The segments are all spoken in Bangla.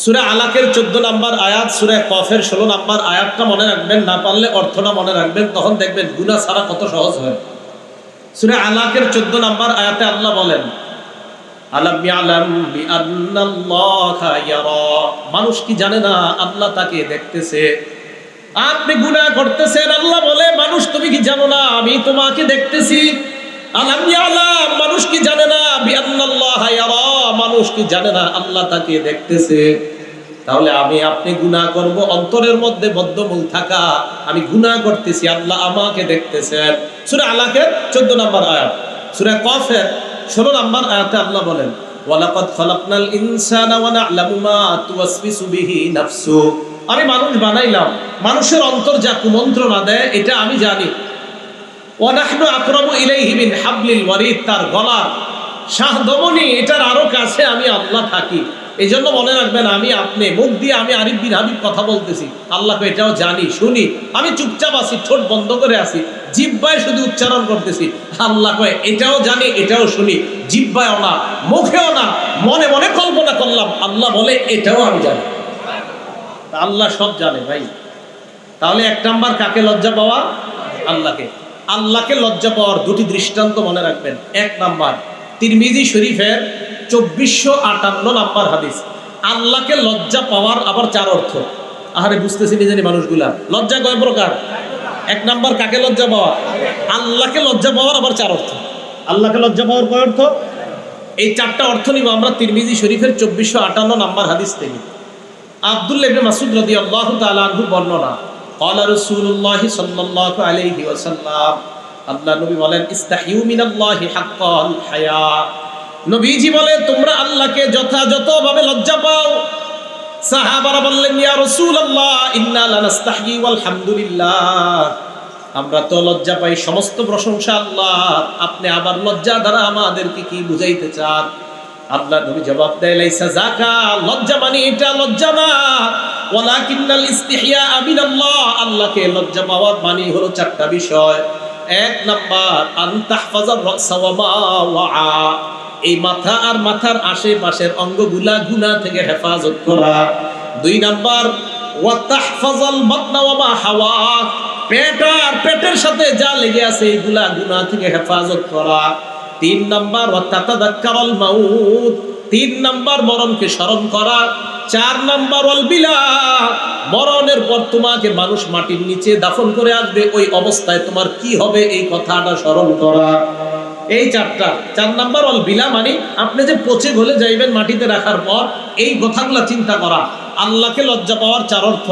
সূরা আলাকের 14 নম্বর আয়াত, সূরা কফের 16 নম্বর আয়াতটা মনে রাখবেন, না পারলে অর্থটা মনে রাখবেন, তখন দেখবেন গুনাহ ছাড়া কত সহজ হয়। সূরা আলাকের 14 নম্বর আয়াতে আল্লাহ বলেন, আলাম ইয়ালাম বিআন্নাল্লাহা ইয়ারা, মানুষ কি জানে না আল্লাহ তাকে দেখতেছে। আপনি গুনাহ করতেছেন, আল্লাহ বলে মানুষ তুমি কি জানো না আমি তোমাকে দেখতেছি। আলাম ইয়ালাম, মানুষ কি জানে না বিআন্নাল্লাহা ইয়ারা, মানুষ কি জানে না আল্লাহ তাকে দেখতেছে। তাহলে আমি আপনি গুনাহ করব, অন্তরের মধ্যে বদ্ধমূল থাকা আমি গুনাহ করতেছি, আল্লাহ আমাকে দেখতেছেন। সূরা আলাকের 14 নম্বর আয়াত। সূরা কফের 16 নম্বর আয়াতে আল্লাহ বলেন, ওয়ালাকাদ খালাকনাল ইনসানা ওয়া না'লামু মা তুওয়াসবিসু বিহি নাফসু, আমি মানুষ বানাইলাম, মানুষের অন্তর যা কুমন্ত্রণা দেয় এটা আমি জানি। ওয়া নাহনু আকরাবু ইলাইহি মিন হাবলিল ওয়ারিদ, তার গলার শাহদমনি এটার আরো কাছে আমি আল্লাহ থাকি। এই জন্য মনে রাখবেন, আমি আপনি মুখ দিয়ে আমি আরিফ বিন হাবিব কথা বলতেছি, আল্লাহকে এটাও জানি শুনি। আমি চুপচাপ আছি, ঠোঁট বন্ধ করে আছি, জিহ্বায় শুধু উচ্চারণ করতেছি, আল্লাহ কয় এটাও জানি এটাও শুনি। জিহ্বায়ও না, মুখেও না, মনে মনে কল্পনা করলাম, আল্লাহ বলে এটাও আমি জানি। আল্লাহ সব জানে ভাই। তাহলে 1 নাম্বার কাকে লজ্জা পাওয়া? আল্লাহকে। আল্লাহকে লজ্জা পাওয়ার দুটি দৃষ্টান্ত মনে রাখবেন। 1 নাম্বার তিরমিজি শরীফের 2458 নাম্বার হাদিস। আল্লাহকে লজ্জা পাওয়ার আবার 4 অর্থ। আহারে বুঝতেছি নি জানি মানুষগুলা, লজ্জা কয় প্রকার? 1 নাম্বার কাকে লজ্জা পাওয়া? আল্লাহকে লজ্জা পাওয়ার আবার 4 অর্থ। আল্লাহকে লজ্জা পাওয়ার কয় অর্থ? এই 4টা অর্থ নিব আমরা তিরমিজি শরীফের 2458 নাম্বার হাদিস থেকে। আব্দুল্লাহ ইবনে মাসউদ রাদিয়াল্লাহু তাআলা আনহু বর্ণনা, ক্বালা রাসূলুল্লাহ সাল্লাল্লাহু আলাইহি ওয়াসাল্লাম, আল্লাহ নবী বলেন, ইস্তাহিউ মিনাল্লাহি হাক্কাল হায়া, নবীজি বলে তোমরা আল্লাহকে যথাযথভাবে লজ্জা পাও। সাহাবারা বললেন, ইয়া রাসূলুল্লাহ ইন্না লানাস্তাহি ওয়াল হামদুলিল্লাহ, আমরা তো লজ্জা পাই, সমস্ত প্রশংসা আল্লাহর, আপনি আবার লজ্জা দ্বারা আমাদেরকে কি বুঝাইতে চান? আল্লাহ নবী জবাব দেয়, লাইসা যাকা, লজ্জা মানে এটা লজ্জা না, ওয়ালাকিন্নাল ইস্তিহিয়া মিনাল্লাহ, আল্লাহকে লজ্জা পাওয়ার মানে হলো 4টা বিষয়। 1 নাম্বার আন তাহফাজার রাসা ওয়া মা ওয়া, এই মাথা আর মাথার আশেপাশের অঙ্গগুলা গুনাহ থেকে হেফাজত করা। 2 নাম্বার ওয়া তাহফাজাল বাতনা ওয়া মা হাওয়া, পেট আর পেটের সাথে যা লেগে আছে এগুলা গুনাহ থেকে হেফাজত করা। 3 নাম্বার ওয়া তাতাযাক্কারুল মাউত, 3 নাম্বার মরণকে স্মরণ করা। 4 নাম্বার ওয়াল বিলা, মরণের পর তোমাকে মানুষ মাটির নিচে দাফন করে আসবে, ওই অবস্থায় তোমার কি হবে এই কথাটা স্মরণ করা। এই 4টা। 4 নাম্বার ওয়াল বিলা মানে আপনি যে পচে গলে যাইবেন মাটিতে রাখার পর, এই কথাগুলো চিন্তা করা। আল্লাহকে লজ্জা পাওয়ার 4 অর্থ।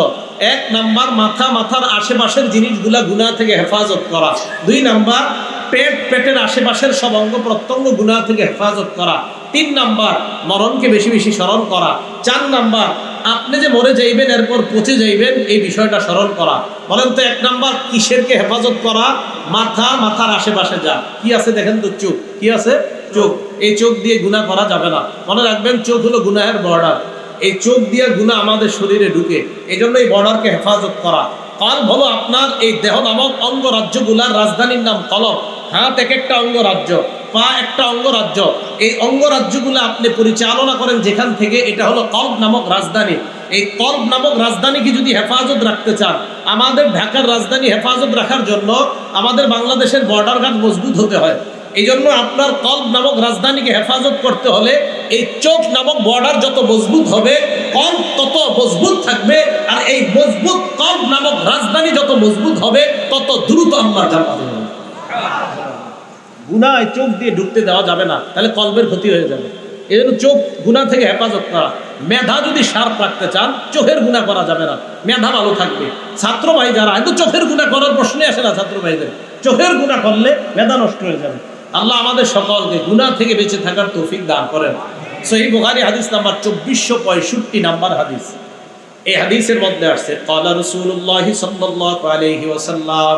1 নাম্বার মাথা, মাথার আশেপাশের জিনিসগুলা গুনাহ থেকে হেফাজত করা। 2 নাম্বার পেট, পেটের আশেপাশের সব অঙ্গ প্রত্যঙ্গ গুনাহ থেকে হেফাজত করা। 3 নাম্বার মরণকে বেশি বেশি স্মরণ করা। 4 নাম্বার আপনি যে মরে যাইবেন এরপর পচে যাইবেন এই বিষয়টা স্মরণ করা। বলেন তো 1 নাম্বার কিসেরকে হেফাজত করা? মাথা, মাথার আশেপাশে যা কি আছে দেখেন তো, চোখ কি আছে? চোখ। এই চোখ দিয়ে গুনাহ করা যাবে না। মনে রাখবেন, চোখ হলো গুনাহের বর্ডার। এই চোখ দিয়ে গুনাহ আমাদের শরীরে ঢুকে, এই জন্য এই বর্ডারকে হেফাজত করা। কলব হলো আপনার এই দেহ নামক অঙ্গরাজ্যগুলার রাজধানীর নাম কলব। হাত এক একটা অঙ্গরাজ্য, পা একটা অঙ্গরাজ্য। এই অঙ্গরাজ্যগুলো আপনি পরিচালনা করেন যেখান থেকে, এটা হলো কলব নামক রাজধানী। এই কলব নামক রাজধানীকে যদি হেফাজত রাখতে চান, আমাদের ঢাকার রাজধানী হেফাজত রাখার জন্য আমাদের বাংলাদেশের বর্ডার গার্ড মজবুত হতে হয়। এই জন্য আপনার কলব নামক রাজধানীকে হেফাজত করতে হলে এই চোখ নামক বর্ডার যত মজবুত হবে, কলব তত মজবুত থাকবে। আর এই মজবুত কলব নামক রাজধানী যত মজবুত হবে, তত দ্রুত আমরা জান্নাতে যাব। গুনাহ চোখ দিয়ে ঢুকতে দেওয়া যাবে না, তাহলে কলবের ক্ষতি হয়ে যাবে। এই জন্য চোখ গুনাহ থেকে হেফাজত করা। মেধা যদি শার্প রাখতে চান, চোখের গুনাহ করা যাবে না, মেধা ভালো থাকবে। ছাত্র ভাই যারা, কিন্তু চোখের গুনাহ করার প্রশ্নই আসে না ছাত্র ভাইদের, চোখের গুনাহ করলে মেধা নষ্ট হয়ে যাবে। আল্লাহ আমাদের সকলকে গুনাহ থেকে বেঁচে থাকার তৌফিক দান করেন। সহিহ বুখারী হাদিস নাম্বার 2465 নাম্বার হাদিস। এই হাদিসের মধ্যে আসছে, ক্বালা রাসূলুল্লাহ সাল্লাল্লাহু আলাইহি ওয়াসাল্লাম,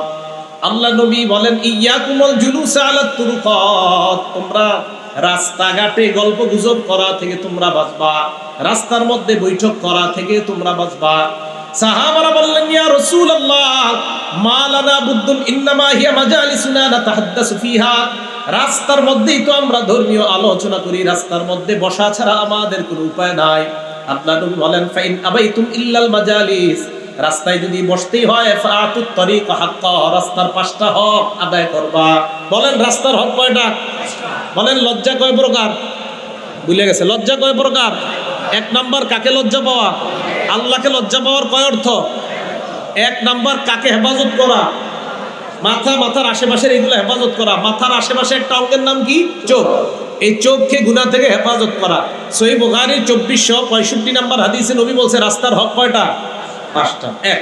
আল্লাহ নবী বলেন, ইয়াকুমুল জুলুস আলাত তুরুকাত, তোমরা রাস্তাঘাটে গল্প গুজব করা থেকে তোমরা বাঁচবা, রাস্তার মধ্যে বৈঠক করা থেকে তোমরা বাঁচবা। সাহাবারা বললেন, ইয়া রাসূলুল্লাহ মা লানা বুদ্দুন ইন্নামা হিয়া মাজালিসুনা নাতাহাদ্দাসু ফিহা, রাস্তার মধ্যেই তো আমরা ধর্মীয় আলোচনা করি, রাস্তার মধ্যে বসা ছাড়া আমাদের কোনো উপায় নাই। আল্লাহ নবী বলেন ফাইন আবাইতুম ইল্লাল মাজালিস, রাস্তায় যদি বসতেই হয় ফাআতুত তরিক হাক্কা, রাস্তার 5টা হক আদায় করবা। বলেন রাস্তার হক কয়টা? বলেন লজ্জা কয় প্রকার? ভুলে গেছে। লজ্জা কয় প্রকার? 1 নাম্বার কাকে লজ্জা পাওয়া? আল্লাহকে লজ্জা পাওয়ার কয় অর্থ? 1 নাম্বার কাকে হেফাজত করা? মাথার আশেপাশের এইগুলো হেফাজত করা। মাথার আশেপাশে একটা অঙ্গের নাম কি? চোখ। এই চোখকে গুনাহ থেকে হেফাজত করা। সহিহ বুখারীর 2465 নাম্বার হাদিসে নবী বলছে রাস্তার হক কয়টা? 5টা। 1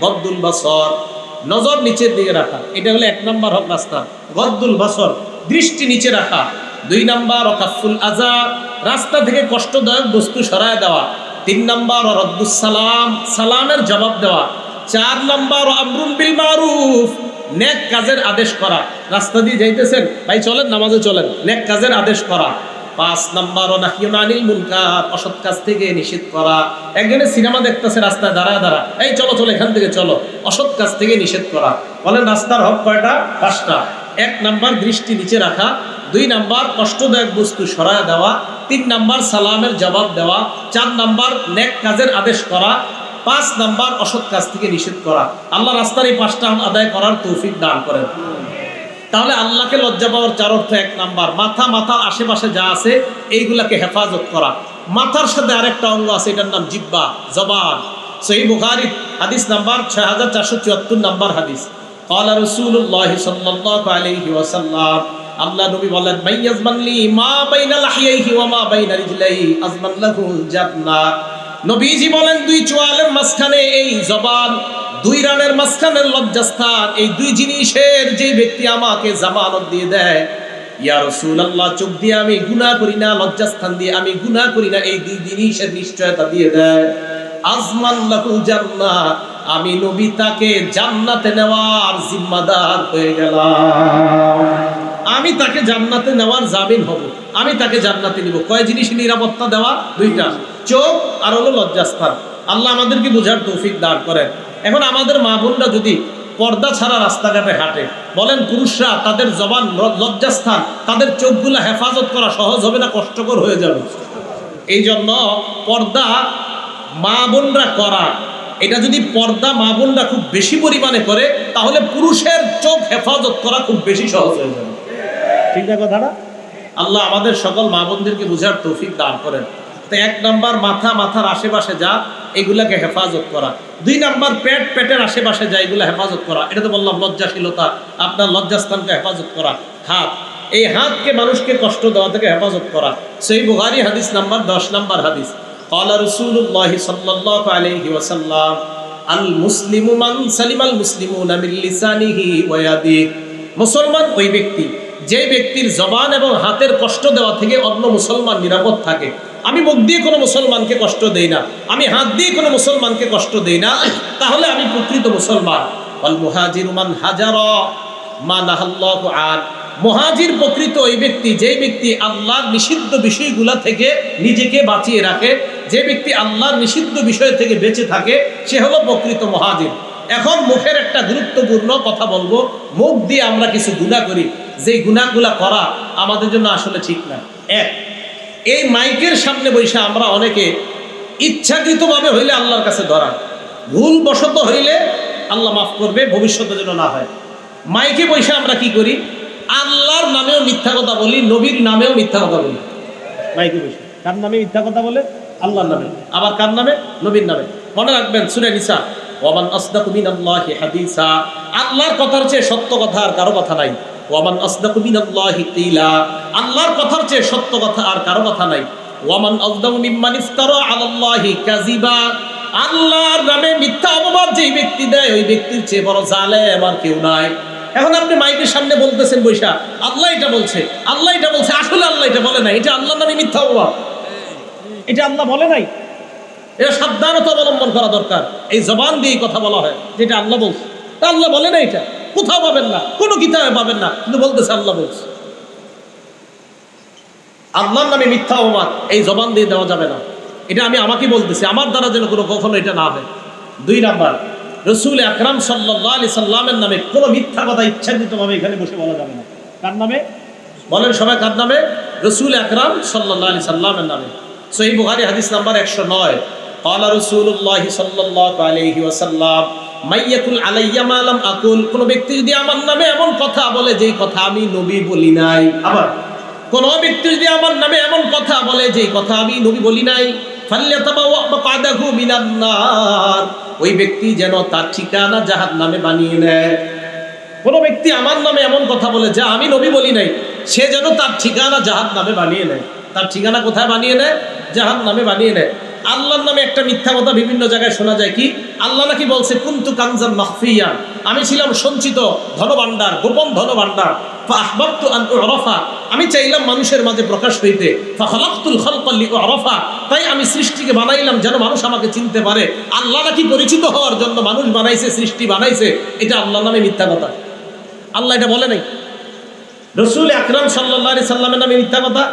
গদ্দুল বাসর, নজর নিচের দিকে রাখা, এটা হলো 1 নাম্বার হক রাস্তা। গদ্দুল বাসর, দৃষ্টি নিচে রাখা। 2 নাম্বার ওয়াকাফুল আযা, রাস্তা থেকে কষ্টদায়ক বস্তু সরায় দেওয়া। 3 নাম্বার রদ্দুস সালাম, সালামের জবাব দেওয়া। 4 নাম্বার আমরুন বিল মারুফ, নেক কাজের আদেশ করা। রাস্তা দিয়ে যাইতেছেন, ভাই চলেন নামাজে চলেন, নেক কাজের আদেশ করা। 5 নাম্বার নাহিয়ুন আনিল মুনকার, অসৎ কাজ থেকে নিষেধ করা। একজনে সিনেমা দেখতেছে রাস্তায় দাঁড়ায় দাঁড়া, এই চলো চলো এখান থেকে চলো, অসৎ কাজ থেকে নিষেধ করা। বলেন রাস্তার হক কয়টা? 5টা। 1 নাম্বার দৃষ্টি নিচে রাখা, 2 নাম্বার কষ্টদায়ক বস্তু সরায় দেওয়া, 3 নাম্বার সালামের জবাব দেওয়া, 4 নাম্বার নেক কাজের আদেশ করা, 5 নাম্বার অসৎ কাজ থেকে নিষেধ করা। আল্লাহ রাস্তার এই 5টা আদায় করার তৌফিক দান করেন। তাহলে আল্লাহকে লজ্জা পাওয়ার 4 অর্থ: 1 নাম্বার মাথার আশেপাশে যা আছে এইগুলাকে হেফাজত করা। মাথার সাথে আরেকটা অঙ্গ আছে, এটার নাম জিহ্বা, জবান। সহিহ বুখারী হাদিস নাম্বার 6474 নাম্বার হাদিস। ক্বালা রাসূলুল্লাহ সাল্লাল্লাহু আলাইহি ওয়াসাল্লাম, আল্লাহ নবী বলেন মাইয়াজমানলি মা বাইনা লাহিয়াইহি ওয়া মা বাইনা রিজলাইহি আজমান লাহুল জান্নাহ। নবীজি বলেন 2 চোয়ালের মাঝখানে এই জবান, 2 রানের মাঝখানের লজ্জাস্থান, এই 2 জিনিসের যে ব্যক্তি আমাকে জামানত দিয়ে দেয়, ইয়া রাসূলুল্লাহ চোখ দিয়ে আমি গুনাহ করি না, লজ্জাস্থান দিয়ে আমি গুনাহ করি না, এই 2 জিনিসের নিশ্চয়তা দিয়ে দেয়, আজমান লাহুল জান্নাহ, আমি নবী তাকে জান্নাতে নেওয়ার জিম্মাদার হয়ে গেলাম। আমি তাকে জান্নাতে নেওয়ার জামিন হব, আমি তাকে জান্নাতে নিব। কয় জিনিস নিরাপত্তা দেওয়া? 2টা, চোখ আর হলো লজ্জাস্থান। আল্লাহ আমাদেরকে বোঝার তৌফিক দান করেন। এখন আমাদের মা বোনরা যদি পর্দা ছাড়া রাস্তাঘাটে হাঁটে, বলেন পুরুষরা তাদের জবান, লজ্জাস্থান, তাদের চোখগুলো হেফাজত করা সহজ হবে না কষ্টকর হয়ে যাবে? এই জন্য পর্দা মা বোনরা করা, এটা যদি পর্দা মা বোনরা খুব বেশি পরিমাণে করে, তাহলে পুরুষের চোখ হেফাজত করা খুব বেশি সহজ হয়ে যাবে। ঠিক না কথাটা? আল্লাহ আমাদের সকল মা বোনদেরকে বোঝার তৌফিক দান করেন। তো 1 নাম্বার মাথার আশেপাশে যা, এগুলাকে হেফাজত করা। 2 নাম্বার পেটের আশেপাশে যা, এগুলা হেফাজত করা। এটা তো বললাম লজ্জাশীলতা, আপনার লজ্জাস্থানকে হেফাজত করা। হাত, এই হাতকে মানুষকে কষ্ট দেওয়া থেকে হেফাজত করা। সহিহ বুখারী হাদিস নাম্বার 10 নাম্বার হাদিস। ক্বালা রাসূলুল্লাহ সাল্লাল্লাহু আলাইহি ওয়াসাল্লাম, আল মুসলিমু মান সালিমাল মুসলিমুনা মিন লিসানিহি ওয়া ইয়াদিহি, মুসলমান ওই ব্যক্তি যে ব্যক্তির জবান এবং হাতের কষ্ট দেওয়া থেকে অন্য মুসলমান নিরাপদ থাকে। আমি মুখ দিয়ে কোনো মুসলমানকে কষ্ট দেই না, আমি হাত দিয়ে কোনো মুসলমানকে কষ্ট দেই না, তাহলে আমি প্রকৃত মুসলমান। ওয়াল মুহাজিরু মান হাজারা মা নাহাল্লাহু আন, মুহাজির প্রকৃত ওই ব্যক্তি যে ব্যক্তি আল্লাহর নিষিদ্ধ বিষয়গুলো থেকে নিজেকে বাঁচিয়ে রাখে, যে ব্যক্তি আল্লাহর নিষিদ্ধ বিষয় থেকে বেঁচে থাকে, সে হলো প্রকৃত মুহাজির। এখন মুখের একটা গুরুত্বপূর্ণ কথা বলবো। মুখ দিয়ে আমরা কিছু গুনাহ করি, যে গুনাহগুলা করা আমাদের জন্য আসলে ঠিক না। 1, এই মাইকের সামনে বসে আমরা অনেকে ইচ্ছাকৃতভাবে হইলে আল্লাহর কাছে ধরা, ভুলবশত হইলে আল্লাহ মাফ করবে, ভবিষ্যতে যেন না হয়। মাইকে বসে আমরা কি করি? আল্লাহর নামেও মিথ্যা কথা বলি, নবীর নামেও মিথ্যা কথা বলি। মাইকে বসে কার নামে মিথ্যা কথা বলে? আল্লাহর নামে। আবার কার নামে? নবীর নামে। মনে রাখবেন সূরা নিসা, ওয়ামান আসদাকু মিনাল্লাহি হাদিসা, আল্লাহর কথার চেয়ে সত্য কথা আর কারো কথা নাই। ওয়ামান আসদাকু মিনাল্লাহি কিলা, আল্লাহর কথার চেয়ে সত্য কথা আর কারো কথা নাই। ওয়ামান আযদামু মিম্মান ইফতারা আলাল্লাহি কাযিবা, আল্লাহর নামে মিথ্যা অপবাদ যেই ব্যক্তি দেয়, ওই ব্যক্তির চেয়ে বড় জালেম আর কেউ নাই। এখন আপনি মাইকের সামনে বলতেছেন বৈশা, আল্লাহ এটা বলছে, আল্লাহ এটা বলছে, আসলে আল্লাহ এটা বলে নাই, এটা আল্লাহর নামে মিথ্যা অপবাদ, এটা আল্লাহ বলে নাই। এটা সাবধানতা অবলম্বন করা দরকার। এই জবান দিয়ে কথা বলা হয় যেটা আল্লাহ বলছে, তা আল্লাহ বলে না, এটা কোথাও পাবেন না, কোনো কিতাবে পাবেন না, কিন্তু বলতেছে আল্লাহ বলছে। আল্লাহর নামে মিথ্যা অপবাদ এই জবান দিয়ে দেওয়া যাবে না। এটা আমি আমাকে বলতেছি, আমার দ্বারা যেন কখনো এটা না হয়। 2 নাম্বার, রাসূল আকরাম সাল্লাল্লাহু আলাইহি সাল্লামের নামে কোনো মিথ্যা কথা ইচ্ছাকৃতভাবে এখানে বসে বলা যাবে না। কার নামে বলেন সবাই? কার নামে? রাসূল আকরাম সাল্লাল্লাহু আলাইহি সাল্লামের নামে। সহিহ বুখারী হাদিস নাম্বার 109 ক্বালা রাসূলুল্লাহ সাল্লাল্লাহু আলাইহি ওয়াসাল্লাম মাইয়াকুল আলাইয়া মা লাম আকুল, কোন ব্যক্তি যদি আমার নামে এমন কথা বলে যেই কথা আমি নবী বলি নাই, আবার কোন ব্যক্তি যদি আমার নামে এমন কথা বলে যেই কথা আমি নবী বলি নাই, ফাল্যাতাবাওয়া মাকআদাহু মিনান নার, ওই ব্যক্তি যেন তার ঠিকানা জাহান্নামে বানিয়ে নেয়। কোন ব্যক্তি আমার নামে এমন কথা বলে যা আমি নবী বলি নাই, সে যেন তার ঠিকানা জাহান্নামে বানিয়ে নেয়। তার ঠিকানা কোথায় বানিয়ে নেয়? জাহান্নামে বানিয়ে নেয়। আল্লাহর নামে একটা মিথ্যা কথা বিভিন্ন জায়গায় শোনা যায়, কি আল্লাহ নাকি বলছে কুনতু কানজান মাখফিয়া, আমি ছিলাম সঞ্চিত ধনভাণ্ডার, গোপন ধনভাণ্ডার। ফাআহবাবতু আন উরাফা, আমি চাইলাম মানুষের মাঝে প্রকাশ হইতে। ফাখালাকতুল খালকা লিউরাফা, তাই আমি সৃষ্টিকে বানাইলাম যেন মানুষ আমাকে চিনতে পারে। আল্লাহ নাকি পরিচিত হওয়ার জন্য মানুষ বানাইছে, সৃষ্টি বানাইছে, এটা আল্লাহর নামে মিথ্যা কথা। আল্লাহ এটা বলে নাই। রাসূল আকরাম সাল্লাল্লাহু আলাইহি সাল্লামের নামে মিথ্যা কথা।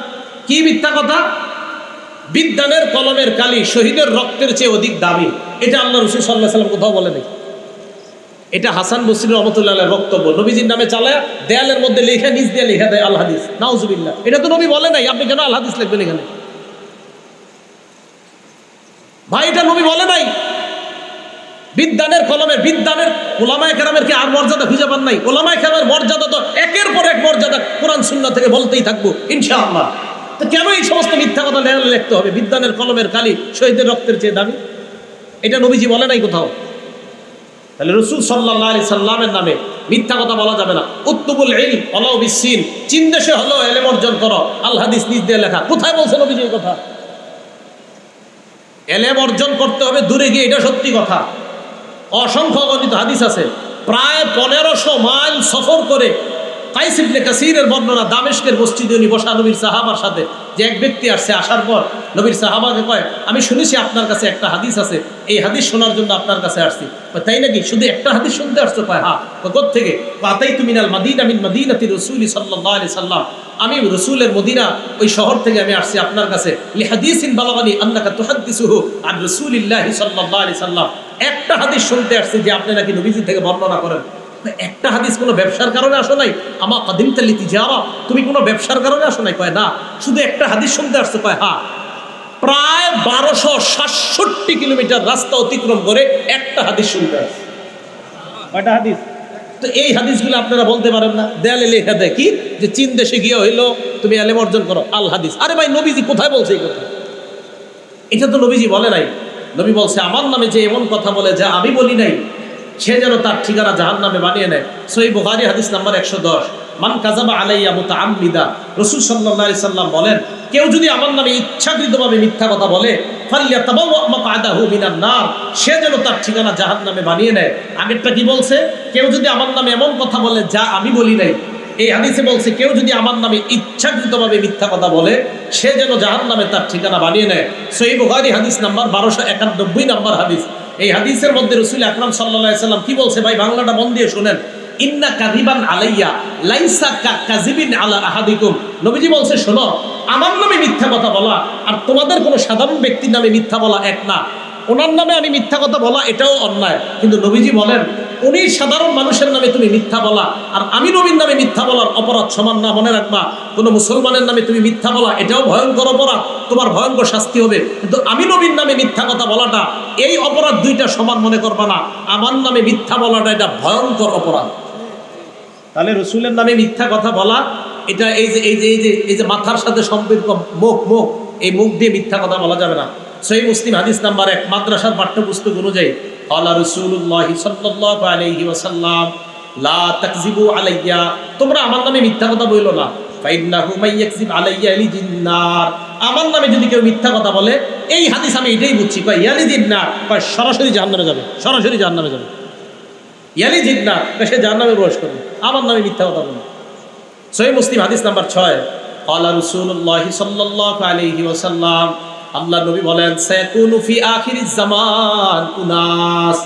কি মিথ্যা কথা? বিদ্যানের কলমের কালি শহীদের রক্তের চেয়ে অধিক দামি, এটা আল্লাহ রাসূল সাল্লাল্লাহু আলাইহি সাল্লাম কোথাও বলে নাই। এটা হাসান বসরি রহমতুল্লাহ আলাইহির বক্তব্য। নবীজির নামে চালায় দেয়ালের মধ্যে লেখা, নিচ দিয়ে লেখা দেয় আল হাদিস। নাউজুবিল্লাহ, এটা তো নবী বলে নাই, আপনি কেন আল হাদিস লিখবেন এখানে? ভাই এটা নবী বলে নাই। বিদ্যানের কলমের, বিদ্যানের ওলামায়ে কেরামের কি আর মর্যাদা খুঁজে পান নাই? ওলামায়ে কেরামের মর্যাদা তো একের পর এক মর্যাদা কোরআন সুন্নাহ থেকে বলতেই থাকবো ইনশাআল্লাহ। তো কেন এই সমস্ত মিথ্যা কথা লিখতে হবে? বিদ্যানের কলমের কালি শহীদের রক্তের চেয়ে দামি, এটা নবীজি বলে নাই কোথাও। তাহলে রাসূল সাল্লাল্লাহু আলাইহি সাল্লামের নামে মিথ্যা কথা বলা যাবে না। উত্তুবুল ইলম ওয়ালাউ বিসসিন, চীন দেশে হলো ইলম অর্জন করো, আল হাদিস নিজ দিয়ে লেখা। কোথায় বলছে নবীজি এই কথা? ইলম অর্জন করতে হবে দূরে গিয়ে, এটা সত্যি কথা। অসংখ্য অগণিত হাদিস আছে। প্রায় 1500 মাইল সফর করে কাইস ইবনে কাসিরের বর্ণনা, দামেস্কের মসজিদে উনি বসা নবীর সাহাবার সাথে, যে এক ব্যক্তি আসছে, আসার পর নবীর সাহাবাকে কয় আমি শুনেছি আপনার কাছে একটা হাদিস আছে, এই হাদিস শোনার জন্য আপনার কাছে আসছি। তাই নাকি? শুধু একটা হাদিস শুনতে আসছো? কয় হ্যাঁ। কোত্থেকে? আতাইতু মিনাল মাদিনা মিন মাদিনাতি রাসূলি সাল্লাল্লাহু আলাইহি সাল্লাম, আমি রাসূলের মদিনা ওই শহর থেকে আমি আসছি আপনার কাছে। লিহাদিসিন বালাগানি আন্নাকা তুহাদ্দিসুহু আন রাসূলিল্লাহি সাল্লাল্লাহু আলাইহি সাল্লাম, একটা হাদিস শুনতে আসছি যে আপনি নাকি নবীজি থেকে বর্ণনা করেন। একটা হাদিস কোনো ব্যবসার কারণে আসো নাই? আমা কাদিমতা লিতিজারা, তুমি কোনো ব্যবসার কারণে আসো নাই? কয় না। শুধু একটা হাদিস শুনতে আসছো? কয় হ্যাঁ। প্রায় 1267 কিলোমিটার রাস্তা অতিক্রম করে একটা হাদিস শুনতে আসছে। কয়টা হাদিস? তো এই হাদিসগুলো আপনারা বলতে পারেন না? দেয়ালে লেখা দেয় কি যে চীন দেশে গিয়ে হইলো তুমি ইলম অর্জন করো, আল হাদিস। আরে ভাই নবীজি কোথায় বলছে এই কথা? এটা তো নবীজি বলে নাই। নবী বলছে আমার নামে যে এমন কথা বলে যা আমি বলি নাই, সে যেন তার ঠিকানা জাহান্নামে বানিয়ে নেয়। সহিহ বুখারী হাদিস নাম্বার 110, মান কাযাবা আলাইয়া মুতাআম্মিদা, রাসূল সাল্লাল্লাহু আলাইহি সাল্লাম বলেন কেউ যদি আমার নামে ইচ্ছাকৃতভাবে মিথ্যা কথা বলে, ফাল্যাতাবাওয়া মাকআদাহু মিনান নার, সে যেন তার ঠিকানা জাহান্নামে বানিয়ে নেয়। আগেরটা কি বলছে? কেউ যদি আমার নামে এমন কথা বলে যা আমি বলি নাই। এই হাদিসে বলছে কেউ যদি আমার নামে ইচ্ছাকৃতভাবে মিথ্যা কথা বলে, সে যেন জাহান্নামে তার ঠিকানা বানিয়ে নেয়। সহিহ বুখারী হাদিস নাম্বার 1291 নাম্বার হাদিস। এই হাদিসের মধ্যে রাসূল আকরাম সাল্লাল্লাহু আলাইহি সাল্লাম কি বলছে? ভাই বাংলাটা মন দিয়ে শুনেন। ইন্না কাযিবান আলাইয়া লাইসা কাযিবিন আলা আহাদিকুম, নবীজি বলছে শোনো, আমার নামে মিথ্যা কথা বলা আর তোমাদের কোনো সাধারণ ব্যক্তির নামে মিথ্যা বলা এক না। ওনার নামে আমি মিথ্যা কথা বলা এটাও অন্যায়, কিন্তু নবীজি বলেন উনি সাধারণ মানুষের নামে তুমি মিথ্যা বলা আর আমি নবীর নামে মিথ্যা বলার অপরাধ সমান না। মনে রাখবা, কোনো মুসলমানের নামে তুমি মিথ্যা বলা এটাও ভয়ঙ্কর অপরাধ, তোমার ভয়ঙ্কর শাস্তি হবে, কিন্তু আমি নবীর নামে মিথ্যা কথা বলাটা, এই অপরাধ দুইটা সমান মনে করবা না। আমার নামে মিথ্যা বলাটা এটা ভয়ঙ্কর অপরাধ। তাহলে রসুলের নামে মিথ্যা কথা বলা এটা এই যে মাথার সাথে সম্পর্ক, মুখ, এই মুখ দিয়ে মিথ্যা কথা বলা যাবে না। সহিহ মুসলিম হাদিস নাম্বার 1, মাদ্রাসার পাঠ্যপুস্তক অনুযায়ী ক্বালা রাসূলুল্লাহ সাল্লাল্লাহু আলাইহি ওয়াসাল্লাম লা তাকযিবু আলাইয়া, তোমরা আমার নামে মিথ্যা কথা বইলো না। ফাইন্নাহু মাইয়াকযিব আলাইয়া ইয়ালিজিন নার, আমার নামে যদি কেউ মিথ্যা কথা বলে, এই হাদিস আমি এটাই বুঝছি, কয় ইয়ালিজিন নার, কয় সরাসরি জাহান্নামে যাবে, সরাসরি জাহান্নামে যাবে। ইয়ালিজিন নার, সে জাহান্নামে প্রবেশ করবে আমার নামে মিথ্যা কথা বলে। সহিহ মুসলিম হাদিস নাম্বার 6, ক্বালা রাসূলুল্লাহ সাল্লাল্লাহু আলাইহি ওয়াসাল্লাম, আল্লাহ নবী বলেন সায়াকুনু ফি আখিরিজ জামান উনাস,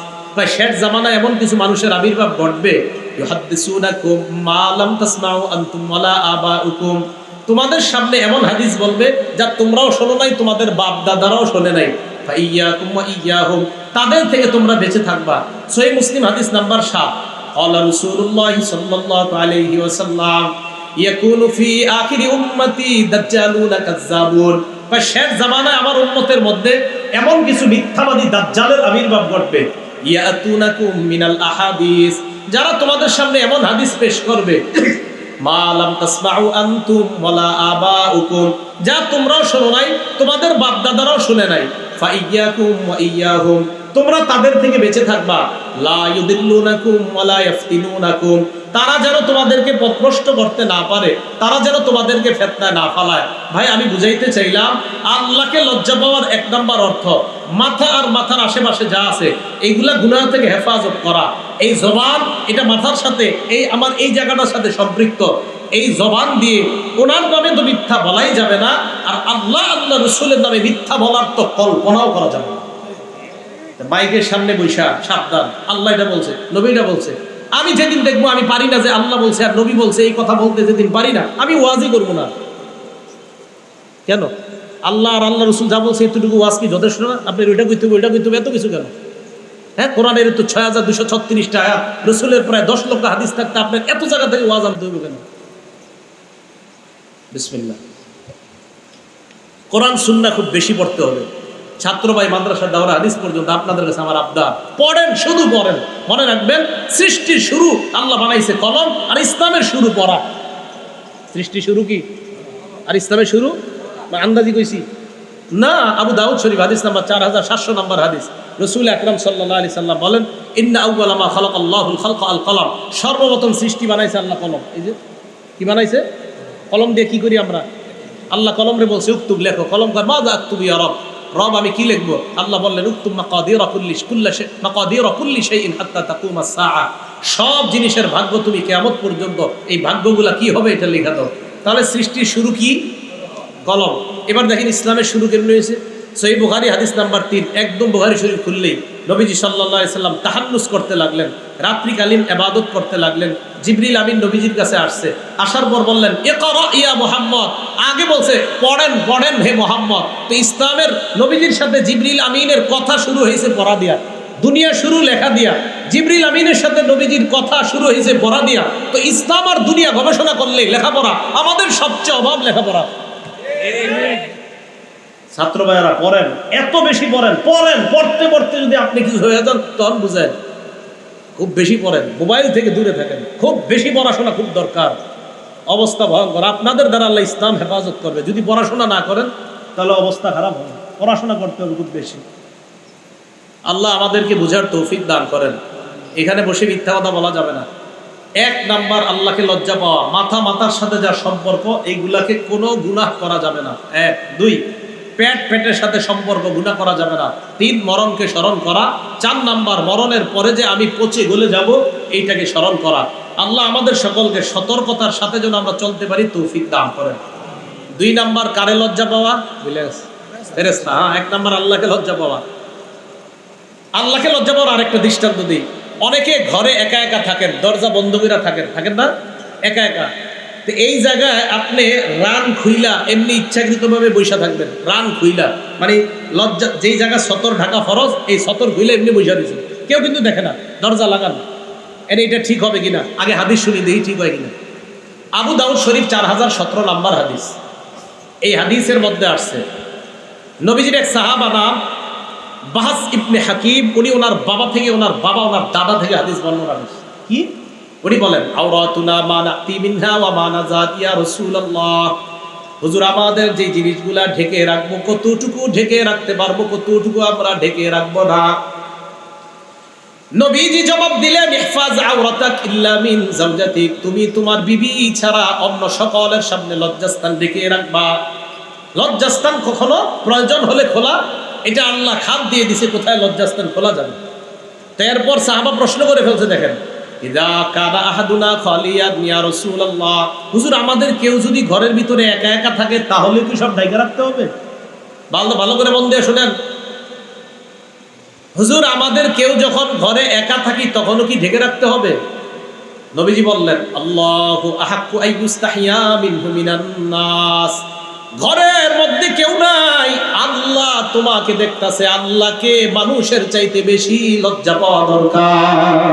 শেষ জামানায় এমন কিছু মানুষের আবির্ভাব ঘটবে, ইউহাদ্দিসুনাকুম মা লাম তাসমাউ আনতুম ওয়ালা আবাউকুম, তোমাদের সামনে এমন হাদিস বলবে যা তোমরাও শোনো নাই, তোমাদের বাপ দাদারাও শোনে নাই। ফাইয়াকুম ওয়া ইয়াহুম, তাদের থেকে তোমরা বেঁচে থাকবা। সহিহ মুসলিম হাদিস নাম্বার 7, ক্বালা রাসূলুল্লাহ সাল্লাল্লাহু আলাইহি ওয়াসাল্লাম ইয়াকুনু ফি আখিরি উম্মতি দাজ্জালুনা কাযযাবুন, শেষ জামানায় আমার উম্মতের মধ্যে এমন কিছু মিথ্যাবাদী দাজ্জালের আবির্ভাব ঘটবে, ইয়াতুনাকুম মিনাল আহাদিস, যারা তোমাদের সামনে এমন হাদিস পেশ করবে, মা লাম তাসমাউ আনতুম ওয়ালা আবাউকুম, যা তোমরাও শোনো নাই, তোমাদের বাপ দাদারাও শুনে নাই। ফাইয়াকুম ওয়া ইয়াহুম, তোমরা তাদের থেকে বেঁচে থাকবা। লা ইউদিল্লুনাকুম ওয়ালা ইফতিনুনাকুম, তারা যেন তোমাদেরকে পথভ্রষ্ট করতে না পারে, তারা যেন তোমাদেরকে ফিতনায় না ফালায়। ভাই আমি বুঝাইতে চাইলাম, আল্লাহকে লজ্জা পাওয়ার এক নাম্বার অর্থ মাথা আর মাথার আশেপাশে যা আছে এইগুলা গুনাহ থেকে হেফাজত করা। এই জবান, এটা মাথার সাথে, এই আমার এই জায়গাটার সাথে সম্পৃক্ত। এই জবান দিয়ে ওনার নামে তো মিথ্যা বলাই যাবে না, আর আল্লাহ আল্লাহ রসুলের নামে মিথ্যা বলার তো কল্পনাও করা যাবে না। মাইকের সামনে বৈশা সাবধান, আল্লাহ এটা বলছে, নবী এটা বলছে। আমি যেদিন দেখবো আমি পারি না যে আল্লাহ বলছে আর নবী বলছে এই কথা বলতে, যেদিন পারি না আমি ওয়াজই করবো না। কেন? আল্লাহ আর আল্লাহ রসুল যা বলছে এতটুকু ওয়াজ কি যথেষ্ট না? আপনি ওইটা কইতে হবে, ওইটা কইতে হবে, এত কিছু কেন? হ্যাঁ, কোরআনের তো ৬,২৩৬টা আয়াত, রসুলের প্রায় ১০ লক্ষ হাদিস থাকতে আপনার এত জায়গা থেকে ওয়াজ আনতে হবে কেন? বিসমিল্লাহ। কোরআন সুন্নাহ খুব বেশি পড়তে হবে। ছাত্র ভাই মাদ্রাসার দাওরা হাদিস পর্যন্ত আপনাদের কাছে আমার আবদার, পড়েন, শুধু পড়েন। মনে রাখবেন, সৃষ্টির শুরু আল্লাহ বানাইছে কলম, আর ইসলামের শুরু পড়া। সৃষ্টির শুরু কি আর ইসলামের শুরু? আন্দাজি কইছি না। আবু দাউদ শরীফ হাদিস নাম্বার 4700 নম্বর হাদিস, রাসূল আকরাম সাল্লাল্লাহু আলাইহি সাল্লাম বলেন, ইন্না আউওয়ালা মা খালাকাল্লাহুল খালকা আল কলম, সর্বপ্রথম সৃষ্টি বানাইছে আল্লাহ কলম। এই যে কি বানাইছে? কলম দিয়ে কি করি আমরা? আল্লাহ কলম রে বলছে উক্তুব, লেখো। কলম কয় মা যা আক্তুবু ইয়া রব, রব আমি কি লিখবো? আল্লাহ বললেন উক্তুব মাকাদিরা কুল্লি শাইইন হাত্তা তাকুমাস সাআ, সব জিনিসের ভাগ্য তুমি কিয়ামত পর্যন্ত এই ভাগ্যগুলা কি হবে এটা লেখা দাও। তাহলে সৃষ্টির শুরু কি? কলম। এবার দেখেন ইসলামের শুরু কেমন হয়েছে। সহিহ বুখারী হাদিস নাম্বার 3, একদম বুখারী শরীফ খুললেই নবীজি সাল্লাল্লাহু আলাইহি সাল্লাম তাহান্নুস করতে লাগলেন, রাত্রিকালীন ইবাদত করতে লাগলেন। জিবরিল আমিন নবীজির কাছে আসছে, আসার পর বললেন ইকরা ইয়া মুহাম্মদ, আগে বলছে পড়েন পড়েন হে মুহাম্মদ। তো ইসলামের নবীজির সাথে জিবরিল আমিনের কথা শুরু হয়েছে পড়া দিয়া, দুনিয়া শুরু লেখা দিয়া। জিবরিল আমিনের সাথে নবীজির কথা শুরু হয়েছে পড়া দিয়া। তো ইসলাম আর দুনিয়া গবেষণা করলেই লেখাপড়া, আমাদের সবচেয়ে অভাব লেখাপড়া। ছাত্র ভাইয়েরা পড়েন, এত বেশি পড়েন, পড়তে পড়তে যদি আপনি কিছু হয়ে যান তখন বুঝেন। খুব বেশি পড়েন, মোবাইল থেকে দূরে থাকেন, খুব বেশি পড়াশোনা খুব দরকার। অবস্থা ভয়ঙ্কর, আপনাদের দ্বারা আল্লাহ ইসলাম হেফাজত করবে। যদি পড়াশোনা না করেন তাহলে অবস্থা খারাপ হবে। পড়াশোনা করতে হবে খুব বেশি। আল্লাহ আমাদেরকে বুঝার তৌফিক দান করেন। এখানে বসে মিথ্যা কথা বলা যাবে না। এক নাম্বার আল্লাহকে লজ্জা পাওয়া, মাথার সাথে যা সম্পর্ক এইগুলাকে কোনো গুনাহ করা যাবে না। 1, 2 পেটের সাথে সম্পর্ক, গুনাহ করা যাবে না। 3 মরণকে স্মরণ করা। 4 নাম্বার মরণের পরে যে আমি পচে গলে যাব এইটাকে স্মরণ করা। আল্লাহ আমাদের সকলকে সতর্কতার সাথে যেন আমরা চলতে পারি তৌফিক দান করেন। 2 নাম্বার কারে লজ্জা পাওয়া? ফেরেশতা। 1 নাম্বার আল্লাহকে লজ্জা পাওয়া। আল্লাহকে লজ্জা পাওয়ার আরেকটা দৃষ্টান্ত দিই। অনেকে ঘরে একা একা থাকেন, দরজা বন্ধ করে থাকেন না, একা একা। তো এই জায়গায় আপনি রান খুইলা এমনি ইচ্ছাকৃতভাবে বৈশা থাকবেন। রান খুইলা মানে লজ্জা, যেই জায়গায় সতর ঢাকা ফরজ, এই সতর খুইলা এমনি বৈশা দিয়েছেন, কেউ কিন্তু দেখে না, দরজা লাগান। এটা ঠিক হবে কিনা আগে হাদিস শুনি, দেখি ঠিক হয় কিনা। আবু দাউদ শরীফ 4017 নম্বর হাদিস। এই হাদিসের মধ্যে আসছে নবীজির এক সাহাবা নাম বাহাস ইবনে হাকিম, উনি ওনার বাবা থেকে, ওনার দাদা থেকে হাদিস বর্ণনা করেন। কি উনি বলেন, আওরাতুনা মা নাতি মিনহা ওয়া মা নাজাত ইয়া রাসূলুল্লাহ, হুজুর আমাদের যে জিনিসগুলা ঢেকে রাখবো কতটুকু ঢেকে রাখতে পারবো, কতটুকু আমরা ঢেকে রাখবো না। নবীজি জবাব দিলেন, ইহফাজ আওরাতাক ইল্লা মিন যাওজাতিক, তুমি তোমার বিবি ছাড়া অন্য সকলের সামনে লজ্জাস্থান ঢেকে রাখবা। লজ্জাস্থান কখনো প্রয়োজন হলে খোলা, এটা আল্লাহ খাদ দিয়ে দিছে, কোথায় লজ্জাস্থান খোলা যাবে। তো এরপর সাহাবা প্রশ্ন করে ফেলছে, দেখেন, ইদা কানা আহাদুনা খালিয়ান ইয়া রাসূলুল্লাহ, হুজুর আমাদের কেউ যদি ঘরের ভিতরে একা একা থাকে তাহলে কি সব ঢেকে রাখতে হবে? ভালো করে মন দিয়ে শুনেন। হুজুর আমাদের কেউ যখন ঘরে একা থাকি তখনও কি ঢেকে রাখতে হবে? নবীজি বললেন, আল্লাহু আহাক্কু আইয়ুস্তাহিয়া মিনহু মিনান নাস, ঘরের মধ্যে কেউ নাই, আল্লাহ তোমাকে দেখতাছে, আল্লাহকে মানুষের চাইতে বেশি লজ্জা পাওয়া দরকার।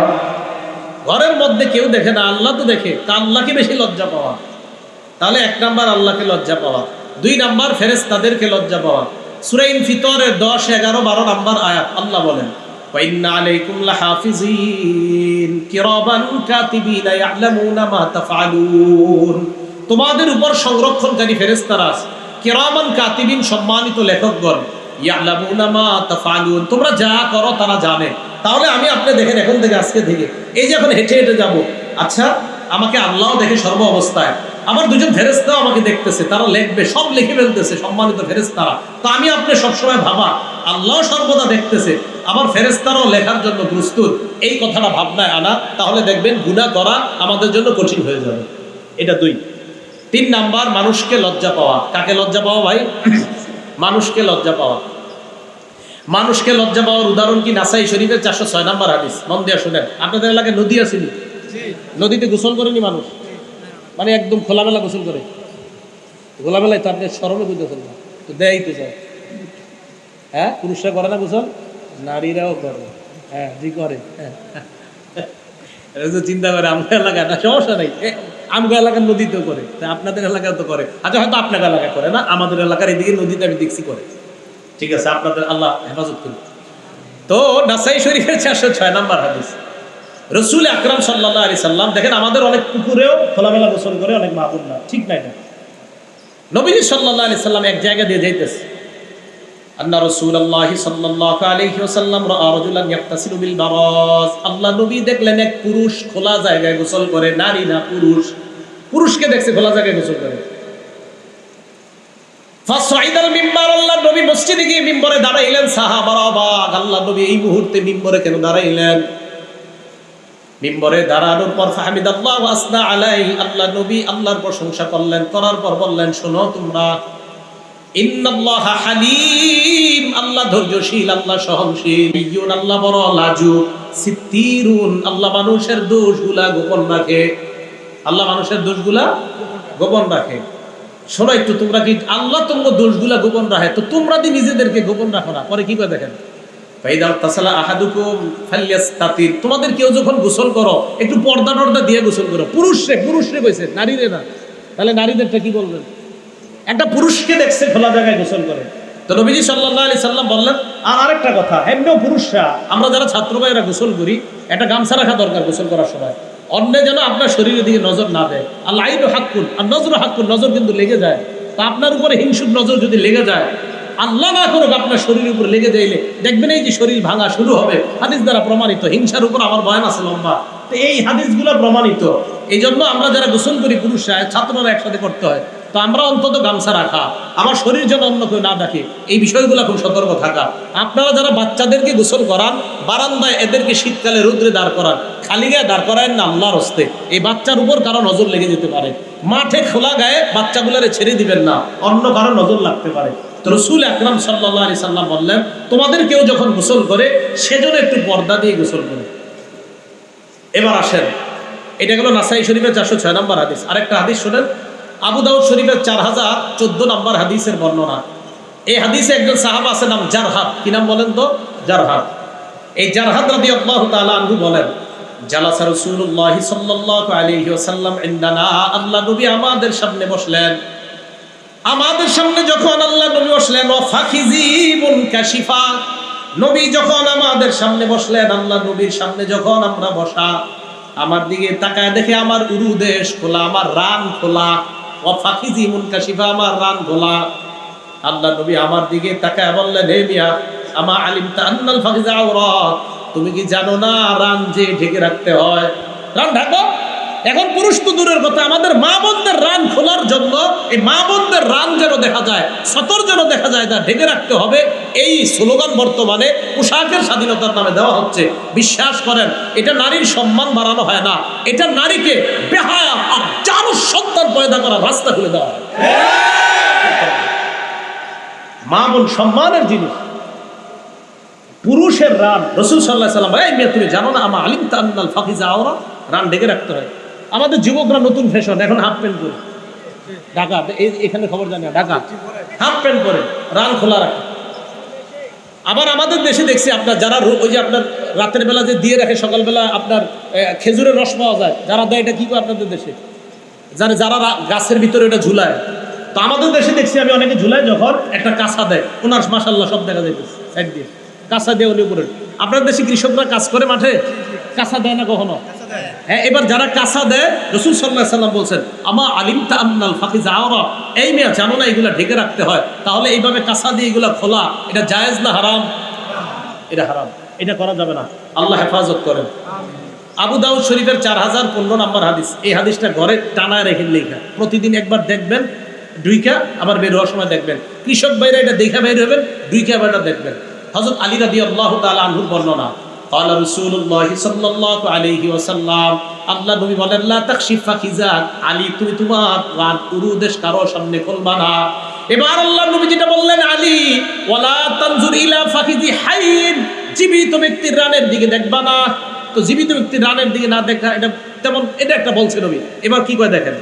ঘরের মধ্যে কেউ দেখে না, আল্লাহ তো দেখে, তা আল্লাহকে বেশি লজ্জা পাওয়া। তাহলে 1 নাম্বার আল্লাহকে লজ্জা পাওয়া। 2 নাম্বার ফেরেশতাদেরকে লজ্জা পাওয়া। সূরা ইনফিতরের 10, 11, 12 নাম্বার আয়াত আল্লাহ বলেন ওয়া ইন্না আলাইকুম লাহাফিজিন কিরামান কাতিবিনা ইয়ালামুনা মা তাফআলুন। তোমাদের উপর সংরক্ষণকারী ফেরেশতারা আছে, কিরামান কাতিবিন সম্মানিত লেখকগণ, ইয়ালামুনা মা তাফআলুন তোমরা যা করো তারা জানে। তাহলে আমি আপনি দেখেন এখন থেকে আজকে থেকে এই যে এখন হেঁটে হেঁটে যাব, আচ্ছা আমাকে আল্লাহ দেখে সর্ব অবস্থায়, আমার 2 জন ফেরেশতাও আমাকে দেখতেছে, তারা লিখবে, সব লিখে ফেলতেছে সম্মানিত ফেরেশতারা। তো আমি আপনি সবসময় ভাবা আল্লাহ সর্বদা দেখতেছে, আমার ফেরেশতারাও লেখার জন্য প্রস্তুত, এই কথাটা ভাবনায় আনা, তাহলে দেখবেন গুনাহ করা আমাদের জন্য কঠিন হয়ে যাবে। এটা 2। 3 নাম্বার মানুষকে লজ্জা পাওয়া। কাকে লজ্জা পাওয়া ভাই? মানুষকে লজ্জা পাওয়া। মানুষকে লজ্জা পাওয়ার উদাহরণ কি? নাসাই শরীফের 406 নাম্বার হাদিস, মন দিয়ে শুনেন। আপনাদের এলাকায় নদী আসেনি? নদীতে গোসল করেনি মানুষ? মানে একদম খোলামেলা গোসল করে? খোলামেলায় তো আপনি শরমে বুঝতেছেন না, তো দেয় তো চায়। হ্যাঁ, পুরুষরা করে না গোসল? নারীরাও করে। হ্যাঁ, জি করে। চিন্তা করে আমাদের এলাকায় না, সমস্যা নেই, আমাদের এলাকার নদীতেও করে, আপনাদের এলাকায় তো করে। আচ্ছা হয়তো আপনার এলাকায় করে না, আমাদের এলাকার এদিকে নদীতে আমি দেখছি করে। ঠিক আছে, আপনাদের আল্লাহ হেফাজত করুন। তো নাসাই শরীফের 406 নাম্বার হাদিস, রাসূল আকরাম সাল্লাল্লাহু আলাইহি সাল্লাম, দেখেন আমাদের অনেক পুকুরেও খোলামেলা গোসল করে অনেক মা বোন, না ঠিক না এটা? নবীজি সাল্লাল্লাহু আলাইহি সাল্লাম এক জায়গা দিয়ে যাইতেছে, আন্না রাসূলুল্লাহি সাল্লাল্লাহু আলাইহি ওয়াসাল্লাম রাআ রাজুলান ইয়াগতাসিলু বিল বারাজ। আল্লাহ নবী দেখলেন এক পুরুষ খোলা জায়গায় গোসল করে, নারী না পুরুষ, পুরুষকে দেখছে খোলা জায়গায় গোসল করে। ফাসাইদাল মিম্বার, আল্লাহ নবী মসজিদে গিয়ে মিম্বরে দাঁড়াইলেন, সাহাবারা অবাক, আল্লাহ নবী এই মুহূর্তে মিম্বরে কেন দাঁড়াইলেন? মিম্বরে দাঁড়ানোর পর ফাহমিদাল্লাহ ওয়া আসনা আলাইহি, আল্লাহ নবী আল্লাহর প্রশংসা করলেন, করার পর বললেন শোনো তোমরা, ইন্নাল্লাহা হালিম, আল্লাহ ধৈর্যশীল, আল্লাহ সহনশীল, ইয়ুন আল্লাহ বড় লাজুক, সিত্তিরুন আল্লাহ মানুষের দোষগুলা গোপন রাখে, আল্লাহ মানুষের দোষগুলা গোপন রাখে। শোনো একটু, তোমরা কি আল্লাহ তোমার দোষগুলা গোপন রাখে, তো তোমরা দি নিজেদেরকে গোপন রাখো না? পরে কি করে দেখেন, ফাইদা তাসালা আহাদুকুম ফালইয়াস্তাতির, তোমাদের কেউ যখন গোসল করো একটু পর্দা টর্দা দিয়ে গোসল করো। পুরুষরে কইছে, নারীরে না। তাহলে নারীদেরটা কি বলবেন? একটা পুরুষকে দেখছে খোলা জায়গায় গোসল করে, তো নবীজি সাল্লাল্লাহু আলাইহি সাল্লাম বললেন আর আরেকটা কথা, এমনিও পুরুষরা, আমরা যারা ছাত্র ভাইয়েরা গোসল করি, একটা গামছা রাখা দরকার গোসল করার সময়, অন্য যেন আপনার শরীরের দিকে নজর না দেয়। আল আইনু হাক্কুন আর নজরু হাক্কুন, নজর কিন্তু লেগে যায়। তা আপনার উপরে হিংসুক নজর যদি লেগে যায়, আল্লাহ না করুক আপনার শরীরের উপর লেগে যাইলে দেখবেন এই যে শরীর ভাঙা শুরু হবে, হাদিস দ্বারা প্রমাণিত। হিংসার উপর আমার বয়ান আছে লম্বা, তো এই হাদিসগুলো প্রমাণিত। এই জন্য আমরা যারা গোসল করি পুরুষরা, ছাত্ররা একসাথে করতে হয়, তো আমরা অন্তত গামছা রাখা, আমার শরীর যেন অন্য কেউ না দেখে, এই বিষয়গুলো খুব সতর্ক থাকা। আপনারা যারা বাচ্চাদেরকে গোসল করান, বারান্দায় এদেরকে শীতকালে রৌদ্রে দাঁড় করান, খালি গায়ে দাঁড় করায় না আল্লাহর হস্তে, এই বাচ্চার উপর কারো নজর লেগে যেতে পারে। মাঠে খোলা গায়ে বাচ্চাগুলারে ছেড়ে দিবেন না, অন্য কারো নজর লাগতে পারে। তো রাসূল আকরাম সাল্লাল্লাহু আলাইহি সাল্লাম বললেন তোমাদের কেউ যখন গোসল করে সেজন্য একটু পর্দা দিয়ে গোসল করে। এবার আসেন, এটা গেল নাসাই শরীফের 406 নম্বর হাদিস। আরেকটা হাদিস শুনেন, আবু দাউদ শরীফের 4014 নম্বর হাদিসের বর্ণনা। এই হাদিসে একজন সাহাবা আছে, নাম জারহাদ। কি নাম বলেন তো? জারহাদ। এই জারহাদ রাদিয়াল্লাহু তাআলা আনহু বলেন, জালাসা রাসূলুল্লাহ সাল্লাল্লাহু আলাইহি ওয়াসাল্লাম ইনদানা, আল্লাহ নবী আমাদের সামনে বসলেন। আমাদের সামনে যখন আল্লাহ নবী বসলেন, ওয়া ফাখিজি মুনকাশিফা, নবী যখন আমাদের সামনে বসলেন, আল্লাহ নবীর সামনে যখন আমরা বসা, আমার দিকে তাকায় দেখে আমার উরুদেশ খোলা, আমার রান খোলা। ওয়া ফাখিজি মুনকাশিফা, আমার রান খোলা। আল্লাহ নবী আমার দিকে তাকায় বললেন, হে মিয়া, আমা আলিমতা আন্নাল ফাখিজা আওরাত, তুমি কি জানো না রান যে ঢেকে রাখতে হয়? রান ঢাকো। এখন পুরুষ তো দূরের কথা, আমাদের মা বোনদের রান খোলার জন্য, এই মা বোনদের রান যেন দেখা যায়, সতর যেন দেখা যায়, তা ঢেকে রাখতে হবে। এই স্লোগান বর্তমানে পোশাকের স্বাধীনতার নামে দেওয়া হচ্ছে। বিশ্বাস করেন, এটা নারীর সম্মান বাড়ানো হয় না, এটা নারীকে বেহায়া আর চার সন্তান পয়দা করার রাস্তা খুলে দেওয়া হয়। মা বোন সম্মানের জিনিস। পুরুষের রান, রাসূল সাল্লাল্লাহু আলাইহি ওয়াসাল্লাম, এই মেয়ে তুমি জানো না আমা আলিমতা আন্নাল ফাখিজা আওরাত, রান ঢেকে রাখতে হয়। আমাদের যুবকরা নতুন ফ্যাশন, এখন হাফ প্যান্ট পরে ঢাকা, এখানে খবর জানি না, ঢাকা হাফ প্যান্ট পরে রান খোলা রাখে। আবার আমাদের দেশে দেখছি আপনার যারা ওই যে আপনার রাতের বেলা যে দিয়ে রাখে, সকালবেলা আপনার খেজুরের রস পাওয়া যায়, যারা দেয়, এটা কি করে আপনাদের দেশে, যারা গাছের ভিতরে এটা ঝুলায়, তো তো আমাদের দেশে দেখছি আমি অনেকে ঝুলাই যখন একটা কাঁচা দেয়, ওনার মাশাআল্লাহ সব দেখা যাইতেছে একদিন কাঁচা দিয়ে উনি উপরে। আপনার দেশে কৃষকরা কাজ করে মাঠে, কাঁচা দেয় না কখনো? হ্যাঁ, এবার যারা কাঁচা দেয়, রাসূল সাল্লাল্লাহু আলাইহি সাল্লাম বলছেন, আমা আলিমতা আন্নাল ফাকিজ আওরা, এই মেয়ে জানো না এগুলা ঢেকে রাখতে হয়? তাহলে এইভাবে কাঁচা দিয়ে এগুলা খোলা, এটা জায়েজ না হারাম? এটা হারাম, এটা করা যাবে না। আল্লাহ হেফাজত করেন। আবু দাউদ শরীফের 4015 নম্বর হাদিস। এই হাদিসটা ঘরে টানায় রেখে লেখা, প্রতিদিন একবার দেখবেন, দুইকা আবার বের হওয়ার সময় দেখবেন। কৃষক ভাইরা এটা দেখা বের হবেন, দুইকা আবার এটা দেখবেন। হযরত আলী রাদিয়াল্লাহু তাআলা আনহুর বর্ণনা, قال رسول الله صلى الله عليه وسلم, আল্লাহ নবী বলেন, লা তাকশিফ ফাকিজাক, আলী তুমি তোমার রান উরুদেশ কারো সামনে খুলবা না। এবার আল্লাহ নবী যেটা বললেন, আলী ওয়ালা তানজুর ইলা ফাকিজি হাইন, জীবিত ব্যক্তির রানের দিকে দেখবা না। তো জীবিত ব্যক্তির রানের দিকে না দেখা, এটা তেমন, এটা একটা বলছে নবী। এবার কি করে দেখেন,